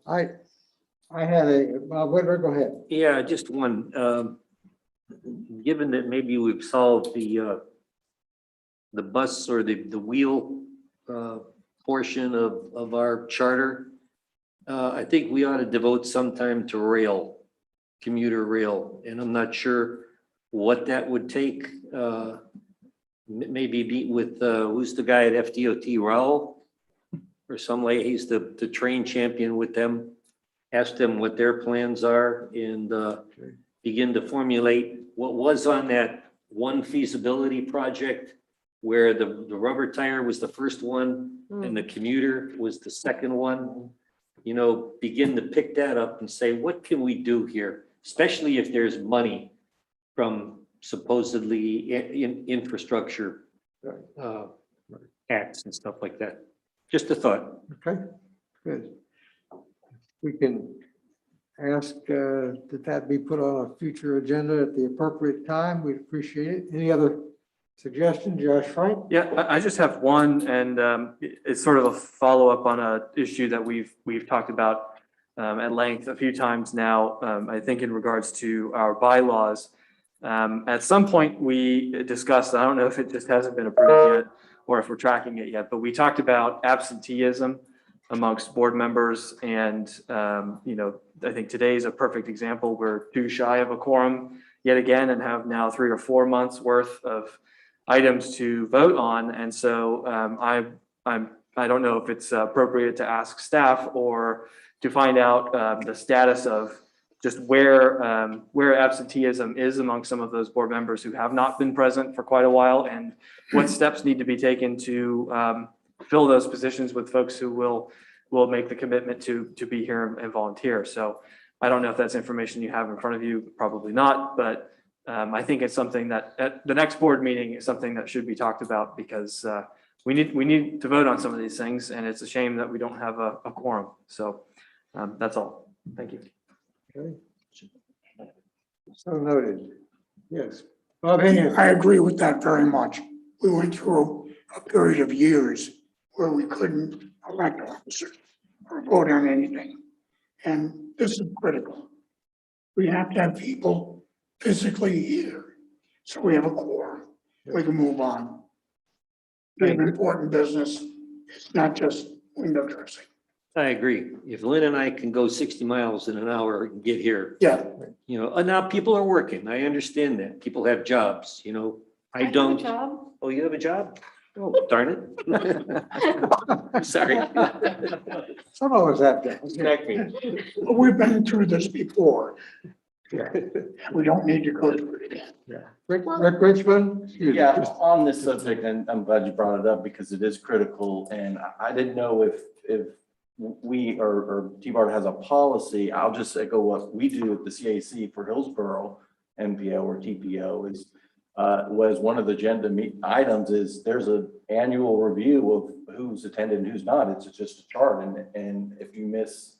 S3: I had Bob Whitmer, go ahead.
S4: Yeah, just one. given that maybe we've solved the bus or the wheel portion of our charter, I think we ought to devote some time to rail, commuter rail, and I'm not sure what that would take. Maybe meet with, who's the guy at FDOT, Raul? Or some lady, he's the train champion with them. Ask them what their plans are and begin to formulate what was on that one feasibility project where the rubber tire was the first one and the commuter was the second one. You know, begin to pick that up and say, what can we do here? Especially if there's money from supposedly infrastructure acts and stuff like that. Just a thought.
S3: Okay, good. We can ask that that be put on a future agenda at the appropriate time. We'd appreciate it. Any other suggestions, Josh Frank?
S7: Yeah, I just have one, and it's sort of a follow-up on a issue that we've talked about at length a few times now. I think in regards to our bylaws. At some point, we discussed, I don't know if it just hasn't been approved yet or if we're tracking it yet, but we talked about absenteeism amongst board members. And, you know, I think today's a perfect example. We're too shy of a quorum yet again and have now 3 or 4 months worth of items to vote on. And so I don't know if it's appropriate to ask staff or to find out the status of just where absenteeism is among some of those board members who have not been present for quite a while, and what steps need to be taken to fill those positions with folks who will make the commitment to be here and volunteer. So I don't know if that's information you have in front of you, probably not, but I think it's something that at the next board meeting is something that should be talked about, because we need to vote on some of these things, and it's a shame that we don't have a quorum. So that's all. Thank you.
S3: Okay. So noted. Yes. Bob Haynes.
S9: I agree with that very much. We went through a period of years where we couldn't elect officers or vote on anything. And this is critical. We have to have people physically here, so we have a quorum. We can move on. We have important business. It's not just window dressing.
S4: I agree. If Lynn and I can go 60 miles in an hour and get here,
S9: Yeah,
S4: you know, and now people are working. I understand that. People have jobs, you know. I
S5: have a
S4: don't.
S5: job.
S4: Oh, you have a job? Oh, darn it. Sorry.
S3: Some of us have that.
S4: Smack me.
S9: but we've been through this before.
S3: Yeah.
S9: We don't need to go through it again.
S3: Yeah. Rick Richmond? Excuse me.
S12: Yeah, on this subject, and I'm glad you brought it up because it is critical, and I didn't know if we or T-Bar has a policy. I'll just echo what we do at the CAC for Hillsborough MPO or TPO is was one of the agenda items is there's an annual review of who's attended and who's not. It's just a chart, and if you miss,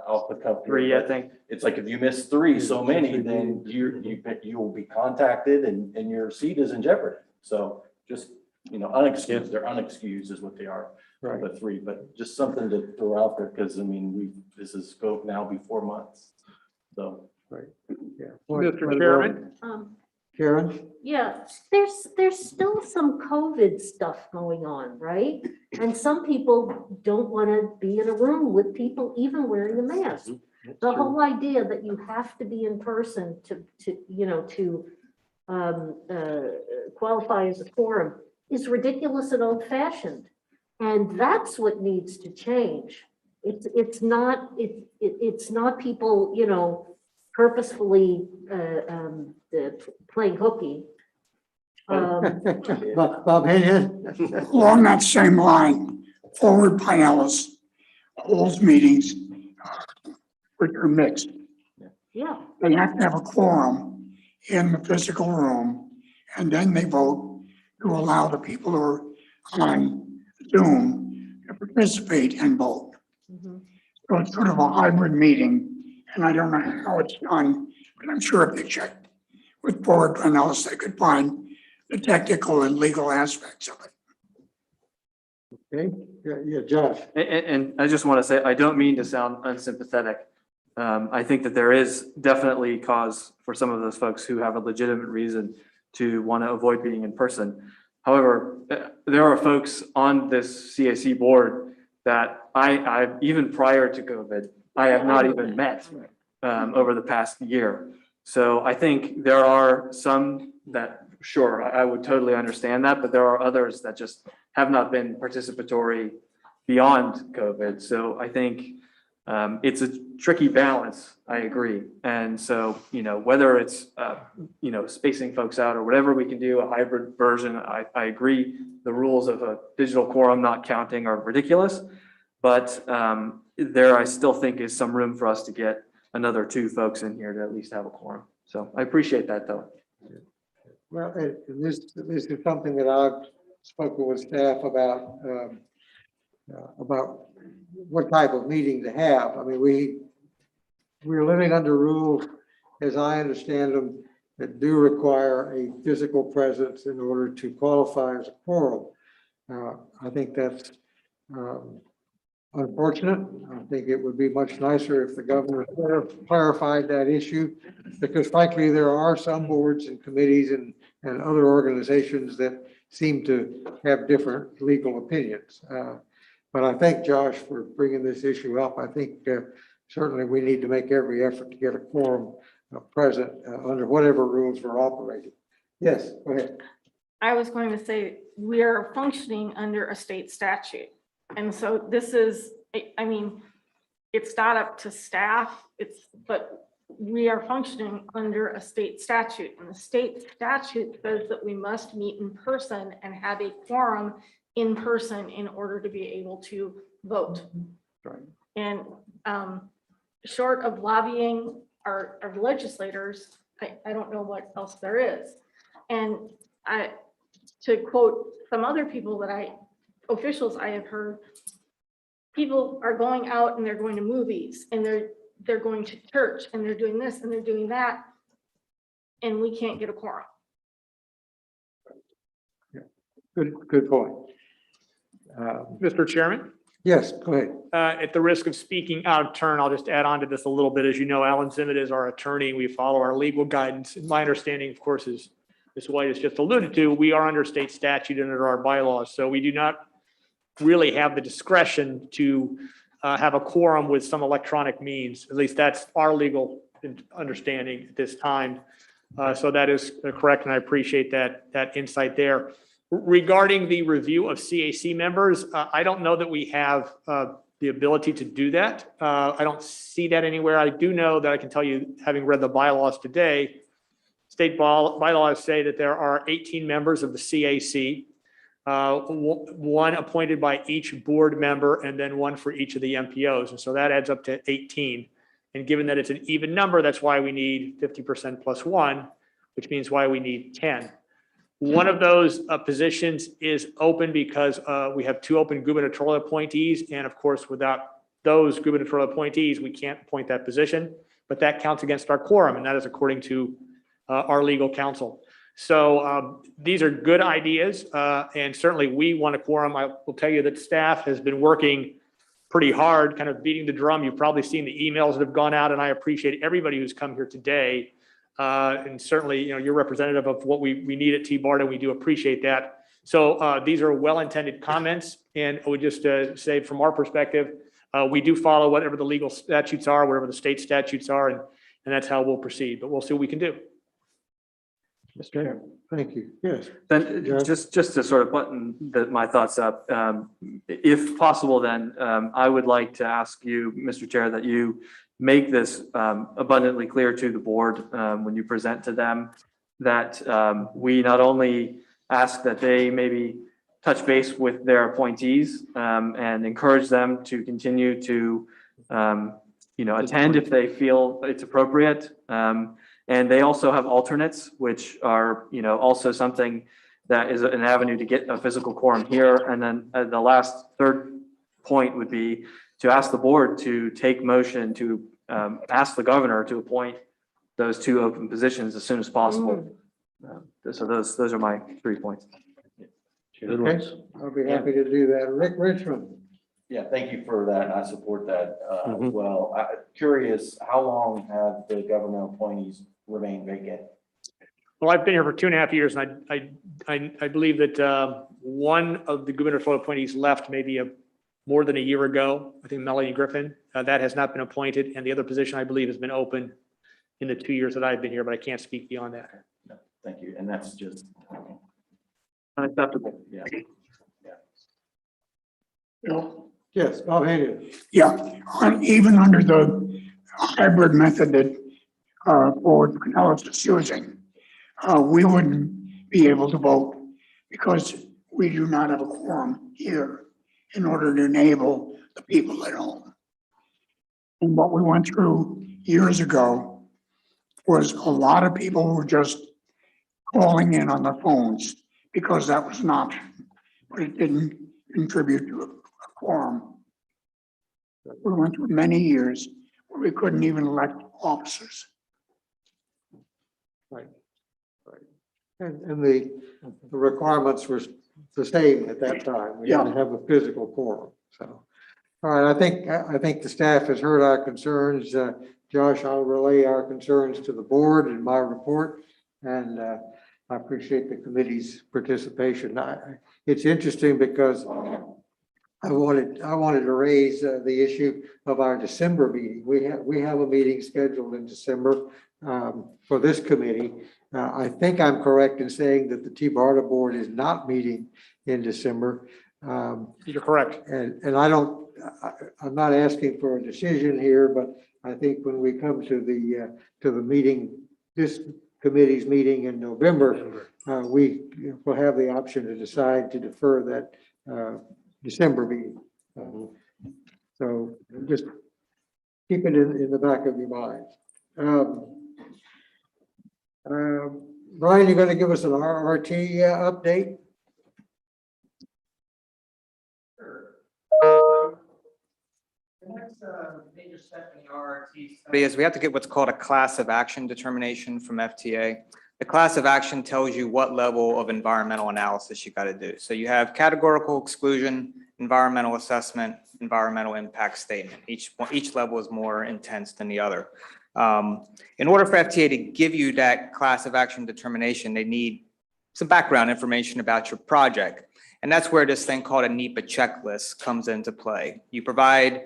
S12: I'll put up
S7: 3, I think.
S12: It's like if you miss 3 so many, then you will be contacted and your seat is in jeopardy. So just, you know, unexcused, they're unexcused is what they are.
S3: Right.
S12: The 3, but just something to throw out there, because I mean, this is go now be 4 months. So.
S3: Right. Yeah.
S1: Mr. Chairman?
S3: Karen?
S13: Yeah, there's still some COVID stuff going on, right? And some people don't want to be in a room with people even wearing a mask. The whole idea that you have to be in person to you know, to qualify as a quorum is ridiculous and old fashioned. And that's what needs to change. It's not people, you know, purposefully playing hooky.
S3: Bob Haynes?
S9: Along that same line, Forward Pinellas holds meetings which are mixed.
S13: Yeah.
S9: They have to have a quorum in the physical room, and then they vote to allow the people who are on Zoom to participate and vote.
S13: Mhm.
S9: So it's sort of a hybrid meeting, and I don't know how it's done, but I'm sure if they checked with Forward Pinellas, they could find the technical and legal aspects of it.
S3: Okay, yeah, Josh.
S7: And I just want to say, I don't mean to sound unsympathetic, I think that there is definitely cause for some of those folks who have a legitimate reason to want to avoid being in person. However, there are folks on this CAC board that I even prior to COVID, I have not even met over the past year. So I think there are some that, sure, I would totally understand that, but there are others that just have not been participatory beyond COVID. So I think it's a tricky balance, I agree. And so, whether it's, spacing folks out or whatever we can do, a hybrid version, I agree. The rules of a digital quorum not counting are ridiculous, but there I still think is some room for us to get another 2 folks in here to at least have a quorum. So I appreciate that though.
S3: Well, and this is something that I've spoken with staff about what type of meeting to have. I mean, we're living under rules, as I understand them, that do require a physical presence in order to qualify as a quorum. I think that's unfortunate. I think it would be much nicer if the governor clarified that issue, because frankly, there are some boards and committees and other organizations that seem to have different legal opinions. But I thank Josh for bringing this issue up. I think certainly we need to make every effort to get a quorum present under whatever rules we're operating. Yes, go ahead.
S5: I was going to say, we are functioning under a state statute. And so this is, I mean, it's not up to staff, but we are functioning under a state statute. And the state statute says that we must meet in person and have a quorum in person in order to be able to vote.
S3: Right.
S5: And short of lobbying our legislators, I don't know what else there is. And to quote some other people officials I have heard, people are going out and they're going to movies and they're going to church and they're doing this and they're doing that, and we can't get a quorum.
S3: Yeah. Good point.
S1: Mr. Chairman,
S3: Yes, go ahead.
S1: at the risk of speaking out of turn, I'll just add on to this a little bit. As you know, Alan Zimmett is our attorney. We follow our legal guidance. And my understanding, of course, is Ms. White has just alluded to, we are under state statute and under our bylaws. So we do not really have the discretion to have a quorum with some electronic means. At least that's our legal understanding at this time. So that is correct, and I appreciate that insight there. Regarding the review of CAC members, I don't know that we have the ability to do that. I don't see that anywhere. I do know that I can tell you, having read the bylaws today, state bylaws say that there are 18 members of the CAC, one appointed by each board member, and then one for each of the MPOs. And so that adds up to 18. And given that it's an even number, that's why we need 50% plus 1, which means why we need 10. One of those positions is open because we have 2 open gubernatorial appointees. And of course, without those gubernatorial appointees, we can't appoint that position, but that counts against our quorum. And that is according to our legal counsel. So these are good ideas. And certainly we want a quorum. I will tell you that staff has been working pretty hard, kind of beating the drum. You've probably seen the emails that have gone out, and I appreciate everybody who's come here today. And certainly, you're representative of what we need at T-BART, and we do appreciate that. So these are well-intended comments, and I would just say from our perspective, we do follow whatever the legal statutes are, whatever the state statutes are, and that's how we'll proceed. But we'll see what we can do.
S3: Mr. Chair. Thank you. Yes.
S7: Then just to sort of button my thoughts up, if possible, then I would like to ask you, Mr. Chair, that you make this abundantly clear to the board when you present to them that we not only ask that they maybe touch base with their appointees and encourage them to continue to attend if they feel it's appropriate. And they also have alternates, which are, also something that is an avenue to get a physical quorum here. And then the third point would be to ask the board to take motion to ask the governor to appoint those 2 open positions as soon as possible. So those are my 3 points.
S3: Okay. I'll be happy to do that. Rick Richmond.
S12: Yeah, thank you for that, and I support that as
S4: Mhm.
S12: well. Curious, how long have the government appointees remained vacant?
S1: Well, I've been here for 2.5 years, and I believe that one of the gubernatorial appointees left maybe more than a year ago. I think Melanie Griffin, that has not been appointed, and the other position I believe has been open in the 2 years that I've been here, but I can't speak beyond that.
S12: No, thank you, and that's just,
S7: Unacceptable.
S12: yeah.
S3: Bill? Yes, Bob Hayden.
S9: Yeah, even under the hybrid method that Board Canales is using, we wouldn't be able to vote because we do not have a quorum here in order to enable the people at home. And what we went through years ago was a lot of people were just calling in on their phones because that was an option, but it didn't contribute to a quorum. We went through many years where we couldn't even elect officers.
S3: And the requirements were the same at that time. We had to have a physical quorum, so. All right, I think the staff has heard our concerns. Josh, I'll relay our concerns to the board in my report, and I appreciate the committee's participation. It's interesting because I wanted to raise the issue of our December meeting. We have a meeting scheduled in December for this committee. I think I'm correct in saying that the T-BARTA board is not meeting in December.
S1: You're correct.
S3: And I'm not asking for a decision here, but I think when we come to the meeting, this committee's meeting in November, we will have the option to decide to defer that December meeting. So just keep it in the back of your mind. Brian, you're going to give us an RRT update?
S14: The next major step in the RRT study is we have to get what's called a class of action determination from FTA. The class of action tells you what level of environmental analysis you got to do. So you have categorical exclusion, environmental assessment, environmental impact statement. Each level is more intense than the other. In order for FTA to give you that class of action determination, they need some background information about your project. And that's where this thing called a Nepa checklist comes into play. You provide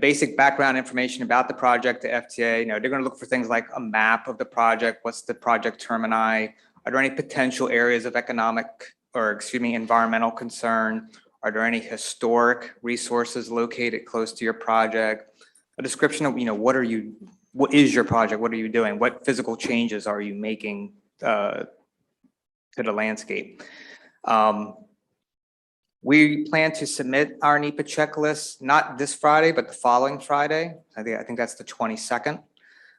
S14: basic background information about the project to FTA. They're going to look for things like a map of the project. What's the project termini? Are there any potential areas of environmental concern? Are there any historic resources located close to your project? A description of, what is your project? What are you doing? What physical changes are you making to the landscape? We plan to submit our NEPA checklist, not this Friday, but the following Friday. I think that's the 22nd.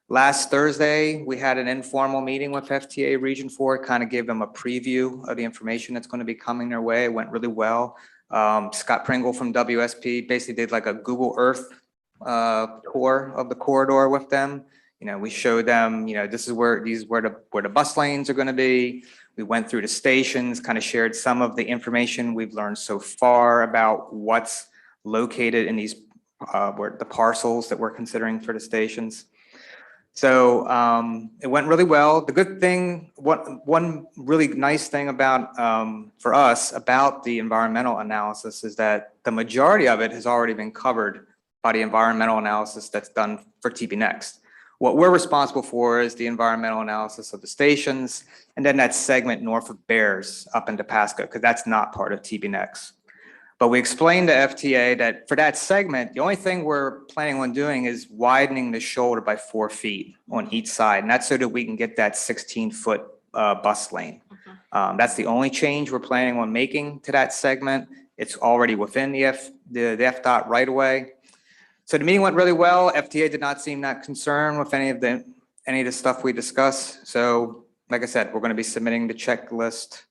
S14: Last Thursday, we had an informal meeting with FTA Region 4, kind of gave them a preview of the information that's going to be coming their way. It went really well. Scott Pringle from WSP basically did like a Google Earth tour of the corridor with them. We showed them, this is where the bus lanes are going to be. We went through the stations, kind of shared some of the information we've learned so far about what's located in these the parcels that we're considering for the stations. So it went really well. The good thing, one really nice thing about for us about the environmental analysis is that the majority of it has already been covered by the environmental analysis that's done for TP Next. What we're responsible for is the environmental analysis of the stations, and then that segment north of Bears up into Pasco, because that's not part of TP Next. But we explained to FTA that for that segment, the only thing we're planning on doing is widening the shoulder by 4 feet on each side, and that's so that we can get that 16-foot bus lane. That's the only change we're planning on making to that segment. It's already within the FDOT right away. So the meeting went really well. FTA did not seem that concerned with any of the stuff we discussed. So like I said, we're going to be submitting the checklist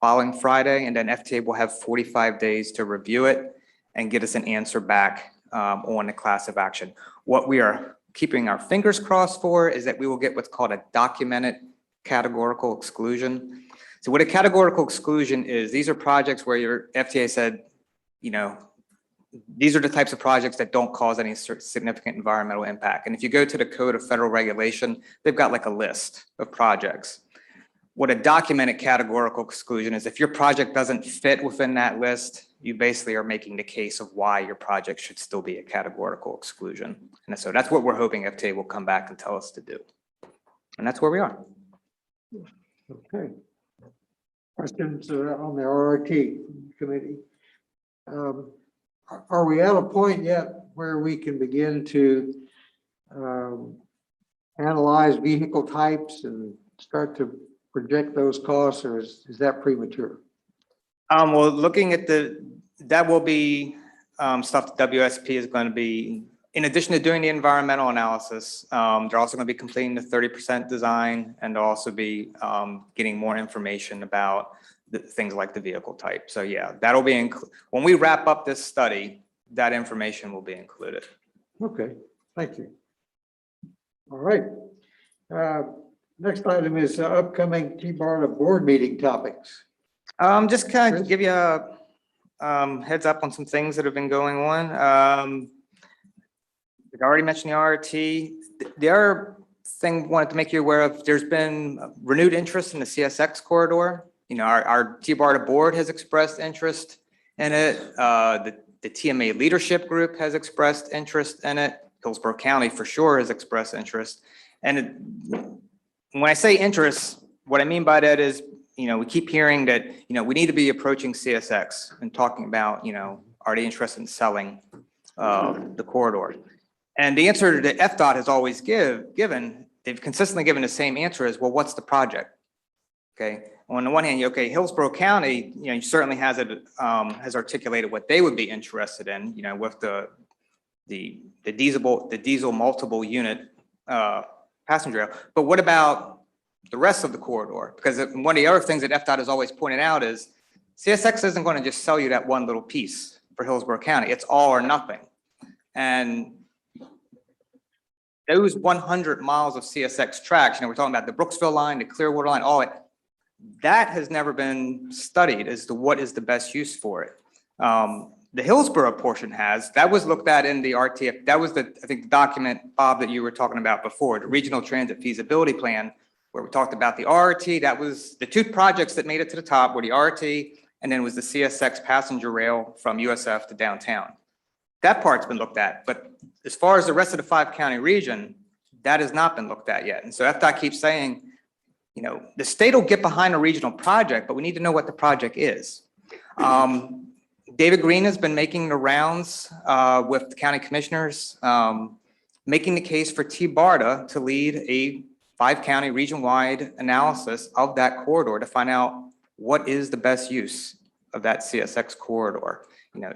S14: following Friday, and then FTA will have 45 days to review it and get us an answer back on the class of action. What we are keeping our fingers crossed for is that we will get what's called a documented categorical exclusion. So what a categorical exclusion is, these are projects where your FTA said, these are the types of projects that don't cause any significant environmental impact. And if you go to the Code of Federal Regulation, they've got like a list of projects. What a documented categorical exclusion is, if your project doesn't fit within that list, you basically are making the case of why your project should still be a categorical exclusion. And so that's what we're hoping FTA will come back and tell us to do. And that's where we are.
S3: Okay. Questions on the RRT committee? Are we at a point yet where we can begin to analyze vehicle types and start to project those costs, or is that premature?
S14: Well, looking at that will be stuff that WSP is going to be, in addition to doing the environmental analysis, they're also going to be completing the 30% design, and they'll also be getting more information about things like the vehicle type. So yeah, that'll be when we wrap up this study, that information will be included.
S3: Okay, thank you. All right. Next item is upcoming TBARTA board meeting topics.
S14: Just kind of give you a heads up on some things that have been going on. I already mentioned the RRT. The other thing I wanted to make you aware of, there's been renewed interest in the CSX corridor. Our TBARTA board has expressed interest in it. The TMA leadership group has expressed interest in it. Hillsborough County for sure has expressed interest. And when I say interest, what I mean by that is, we keep hearing that, we need to be approaching CSX and talking about, are they interested in selling the corridor? And the answer that FDOT has always given, they've consistently given the same answer is, well, what's the project? Okay. On the one hand, Hillsborough County, certainly has articulated what they would be interested in, with the diesel multiple unit passenger rail. But what about the rest of the corridor? Because one of the other things that FDOT has always pointed out is CSX isn't going to just sell you that one little piece for Hillsborough County. It's all or nothing. And those 100 miles of CSX tracks, we're talking about the Brooksville line, the Clearwater line, all it, that has never been studied as to what is the best use for it. The Hillsborough portion that was looked at in the RTF. That was I think the document, Bob, that you were talking about before, the Regional Transit Feasibility Plan, where we talked about the RRT. That was the two projects that made it to the top were the RRT, and then was the CSX passenger rail from USF to downtown. That part's been looked at, but as far as the rest of the 5-county region, that has not been looked at yet. And so FDOT keeps saying, the state will get behind a regional project, but we need to know what the project is. David Green has been making the rounds with the county commissioners, making the case for TBARTA to lead a 5-county region-wide analysis of that corridor to find out what is the best use of that CSX corridor.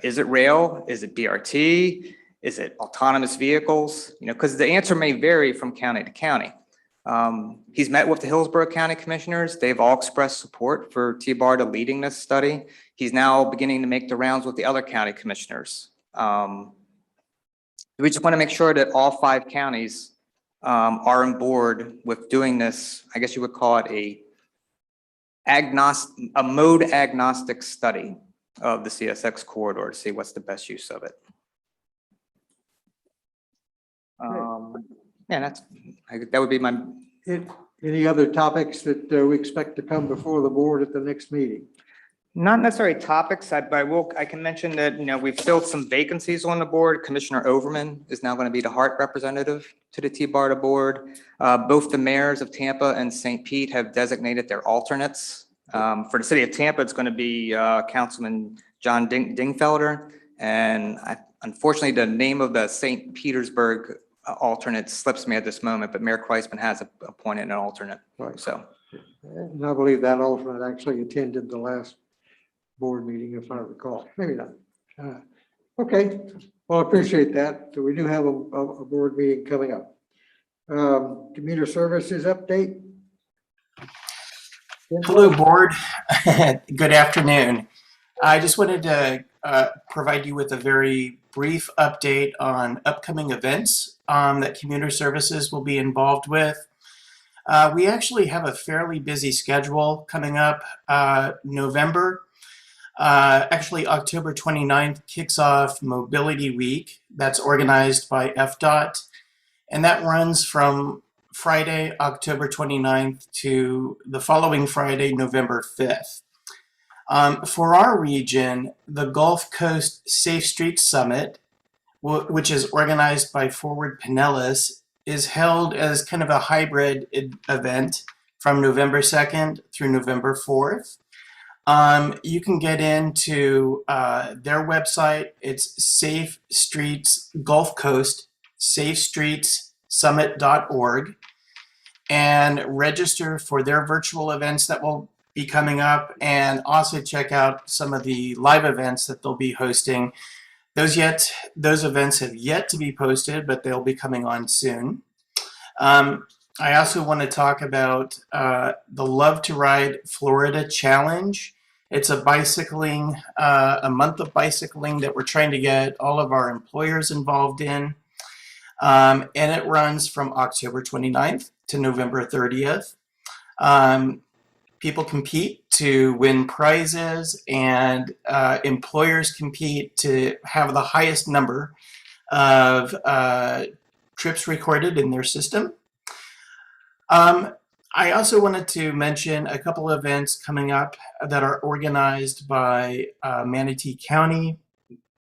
S14: Is it rail? Is it BRT? Is it autonomous vehicles? Because the answer may vary from county to county. He's met with the Hillsborough County commissioners. They've all expressed support for TBARTA leading this study. He's now beginning to make the rounds with the other county commissioners. We just want to make sure that all 5 counties are on board with doing this. I guess you would call it a mode agnostic study of the CSX corridor to see what's the best use of it. Yeah, that would be my.
S3: Any other topics that we expect to come before the board at the next meeting?
S14: Not necessarily topics, but I can mention that, we've filled some vacancies on the board. Commissioner Overman is now going to be the HART representative to the TBARTA board. Both the mayors of Tampa and St. Pete have designated their alternates. For the city of Tampa, it's going to be Councilman John Dingfelder. And unfortunately, the name of the St. Petersburg alternate slips me at this moment, but Mayor Kreisman has appointed an alternate.
S3: Right.
S14: So.
S3: And I believe that alternate actually attended the last board meeting, if I recall. Maybe not. Okay. Well, I appreciate that. So we do have a board meeting coming up. Commuter services update.
S15: Hello, board. Good afternoon. I just wanted to provide you with a very brief update on upcoming events that commuter services will be involved with. We actually have a fairly busy schedule coming up November. Actually, October 29th kicks off Mobility Week. That's organized by FDOT. And that runs from Friday, October 29th to the following Friday, November 5th. For our region, the Gulf Coast Safe Streets Summit, which is organized by Forward Pinellas, is held as kind of a hybrid event from November 2nd through November 4th. You can get into their website. It's Safe Streets Gulf Coast SafeStreetsSummit.org and register for their virtual events that will be coming up, and also check out some of the live events that they'll be hosting. Those events have yet to be posted, but they'll be coming on soon. I also want to talk about the Love to Ride Florida Challenge. It's a month of bicycling that we're trying to get all of our employers involved in. And it runs from October 29th to November 30th. People compete to win prizes, and employers compete to have the highest number of trips recorded in their system. I also wanted to mention a couple of events coming up that are organized by Manatee County.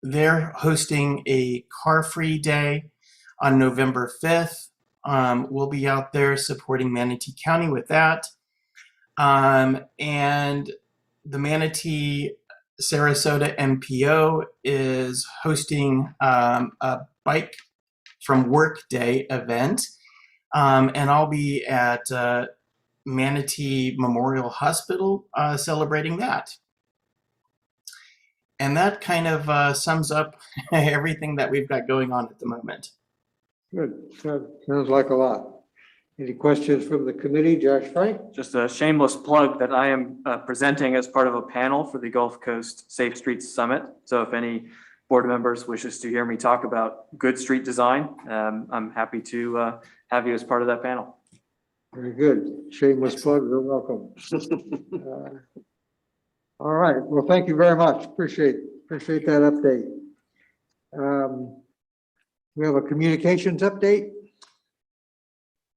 S15: They're hosting a car-free day on November 5th. We'll be out there supporting Manatee County with that. And the Manatee Sarasota MPO is hosting a Bike from Work Day event. And I'll be at Manatee Memorial Hospital celebrating that. And that kind of sums up everything that we've got going on at the moment.
S3: Good. Sounds like a lot. Any questions from the committee? Josh Frank?
S7: Just a shameless plug that I am presenting as part of a panel for the Gulf Coast Safe Streets Summit. So if any board members wishes to hear me talk about good street design, I'm happy to have you as part of that panel.
S3: Very good. Shameless plug. You're welcome. All right. Well, thank you very much. Appreciate that update. We have a communications update.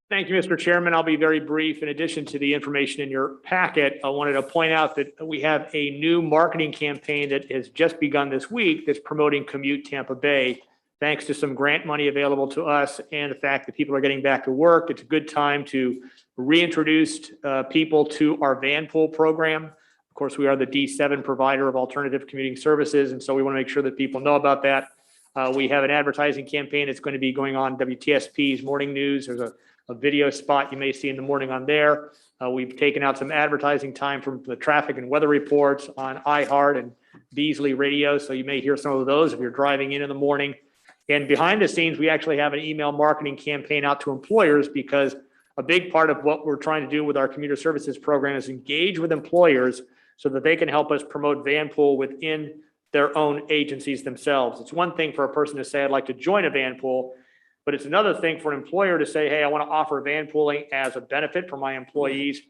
S1: Thank you, Mr. Chairman. I'll be very brief. In addition to the information in your packet, I wanted to point out that we have a new marketing campaign that has just begun this week that's promoting Commute Tampa Bay. Thanks to some grant money available to us and the fact that people are getting back to work, it's a good time to reintroduce people to our van pool program. Of course, we are the D7 provider of alternative commuting services, and so we want to make sure that people know about that. We have an advertising campaign that's going to be going on WTSP's morning news. There's a video spot you may see in the morning on there. We've taken out some advertising time from the traffic and weather reports on iHeart and Beasley Radio, so you may hear some of those if you're driving in the morning. And behind the scenes, we actually have an email marketing campaign out to employers, because a big part of what we're trying to do with our commuter services program is engage with employers so that they can help us promote vanpool within their own agencies themselves. It's one thing for a person to say, I'd like to join a vanpool, but it's another thing for an employer to say, hey, I want to offer vanpooling as a benefit for my employees.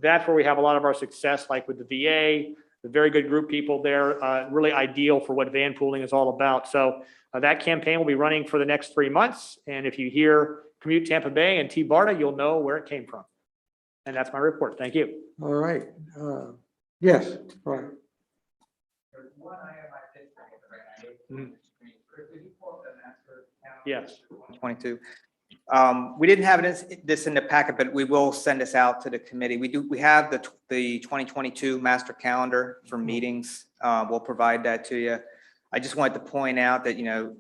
S1: That's where we have a lot of our success, like with the VA, the very good group people there, really ideal for what vanpooling is all about. So that campaign will be running for the next 3 months. And if you hear Commute Tampa Bay and T-BARTA, you'll know where it came from. And that's my report. Thank you.
S3: All right. Yes, right.
S1: Yes.
S14: 22. We didn't have this in the packet, but we will send this out to the committee. We have the 2022 master calendar for meetings. We'll provide that to you. I just wanted to point out that,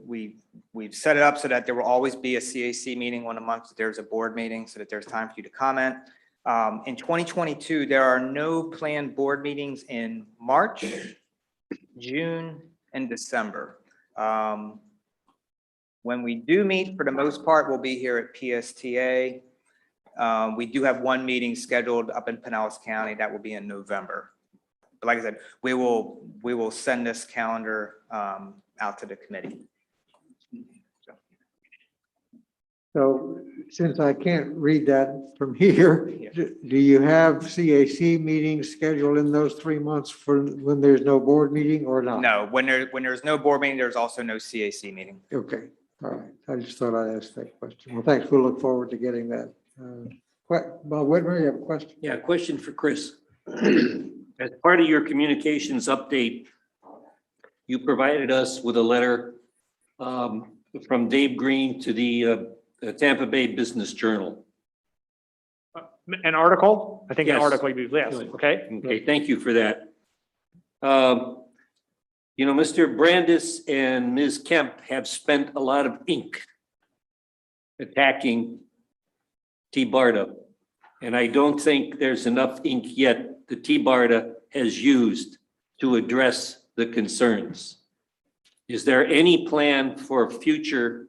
S14: we've set it up so that there will always be a CAC meeting one a month, that there's a board meeting, so that there's time for you to comment. In 2022, there are no planned board meetings in March, June, and December. When we do meet, for the most part, we'll be here at PSTA. We do have one meeting scheduled up in Pinellas County that will be in November. But like I said, we will send this calendar out to the committee.
S3: So since I can't read that from here, do you have CAC meetings scheduled in those 3 months for when there's no board meeting or not?
S14: No, when there's no board meeting, there's also no CAC meeting.
S3: Okay, all right. I just thought I'd ask that question. Well, thanks. We'll look forward to getting that. Bob Whitmer, you have a question?
S4: Yeah, question for Chris. As part of your communications update, you provided us with a letter from Dave Green to the Tampa Bay Business Journal.
S1: An article? I think an
S4: Yes.
S1: article, yes, okay.
S4: Okay, thank you for that. You know, Mr. Brandis and Ms. Kemp have spent a lot of ink attacking T-BARTA. And I don't think there's enough ink yet that T-BARTA has used to address the concerns. Is there any plan for future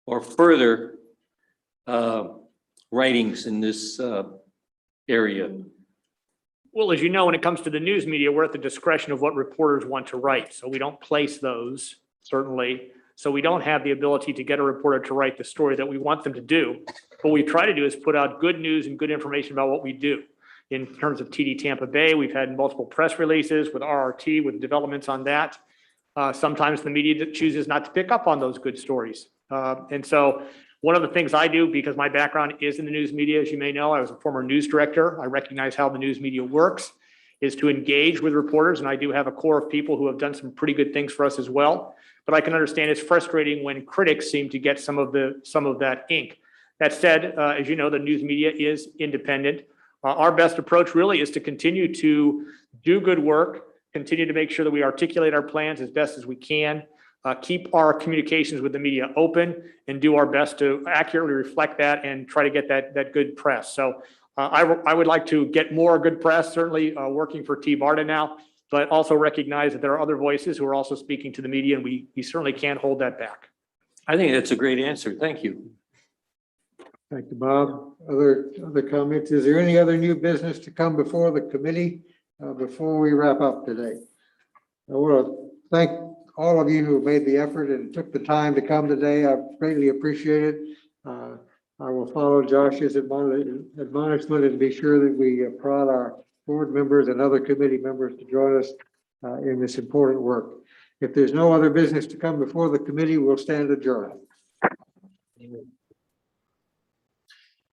S4: or further writings in this area?
S1: Well, as you know, when it comes to the news media, we're at the discretion of what reporters want to write. So we don't place those, certainly. So we don't have the ability to get a reporter to write the story that we want them to do. What we try to do is put out good news and good information about what we do. In terms of TD Tampa Bay, we've had multiple press releases with RRT, with developments on that. Sometimes the media chooses not to pick up on those good stories. And so one of the things I do, because my background is in the news media, as you may know, I was a former news director. I recognize how the news media works, is to engage with reporters. And I do have a core of people who have done some pretty good things for us as well. But I can understand it's frustrating when critics seem to get some of that ink. That said, as you know, the news media is independent. Our best approach really is to continue to do good work, continue to make sure that we articulate our plans as best as we can, keep our communications with the media open, and do our best to accurately reflect that and try to get that good press. So I would like to get more good press, certainly working for T-BARTA now, but also recognize that there are other voices who are also speaking to the media, and we certainly can't hold that back.
S4: I think that's a great answer. Thank you.
S3: Thank you, Bob. Other comments? Is there any other new business to come before the committee before we wrap up today? I want to thank all of you who made the effort and took the time to come today. I greatly appreciate it. I will follow Josh's admonishment and be sure that we prod our board members and other committee members to join us in this important work. If there's no other business to come before the committee, we'll stand adjourned.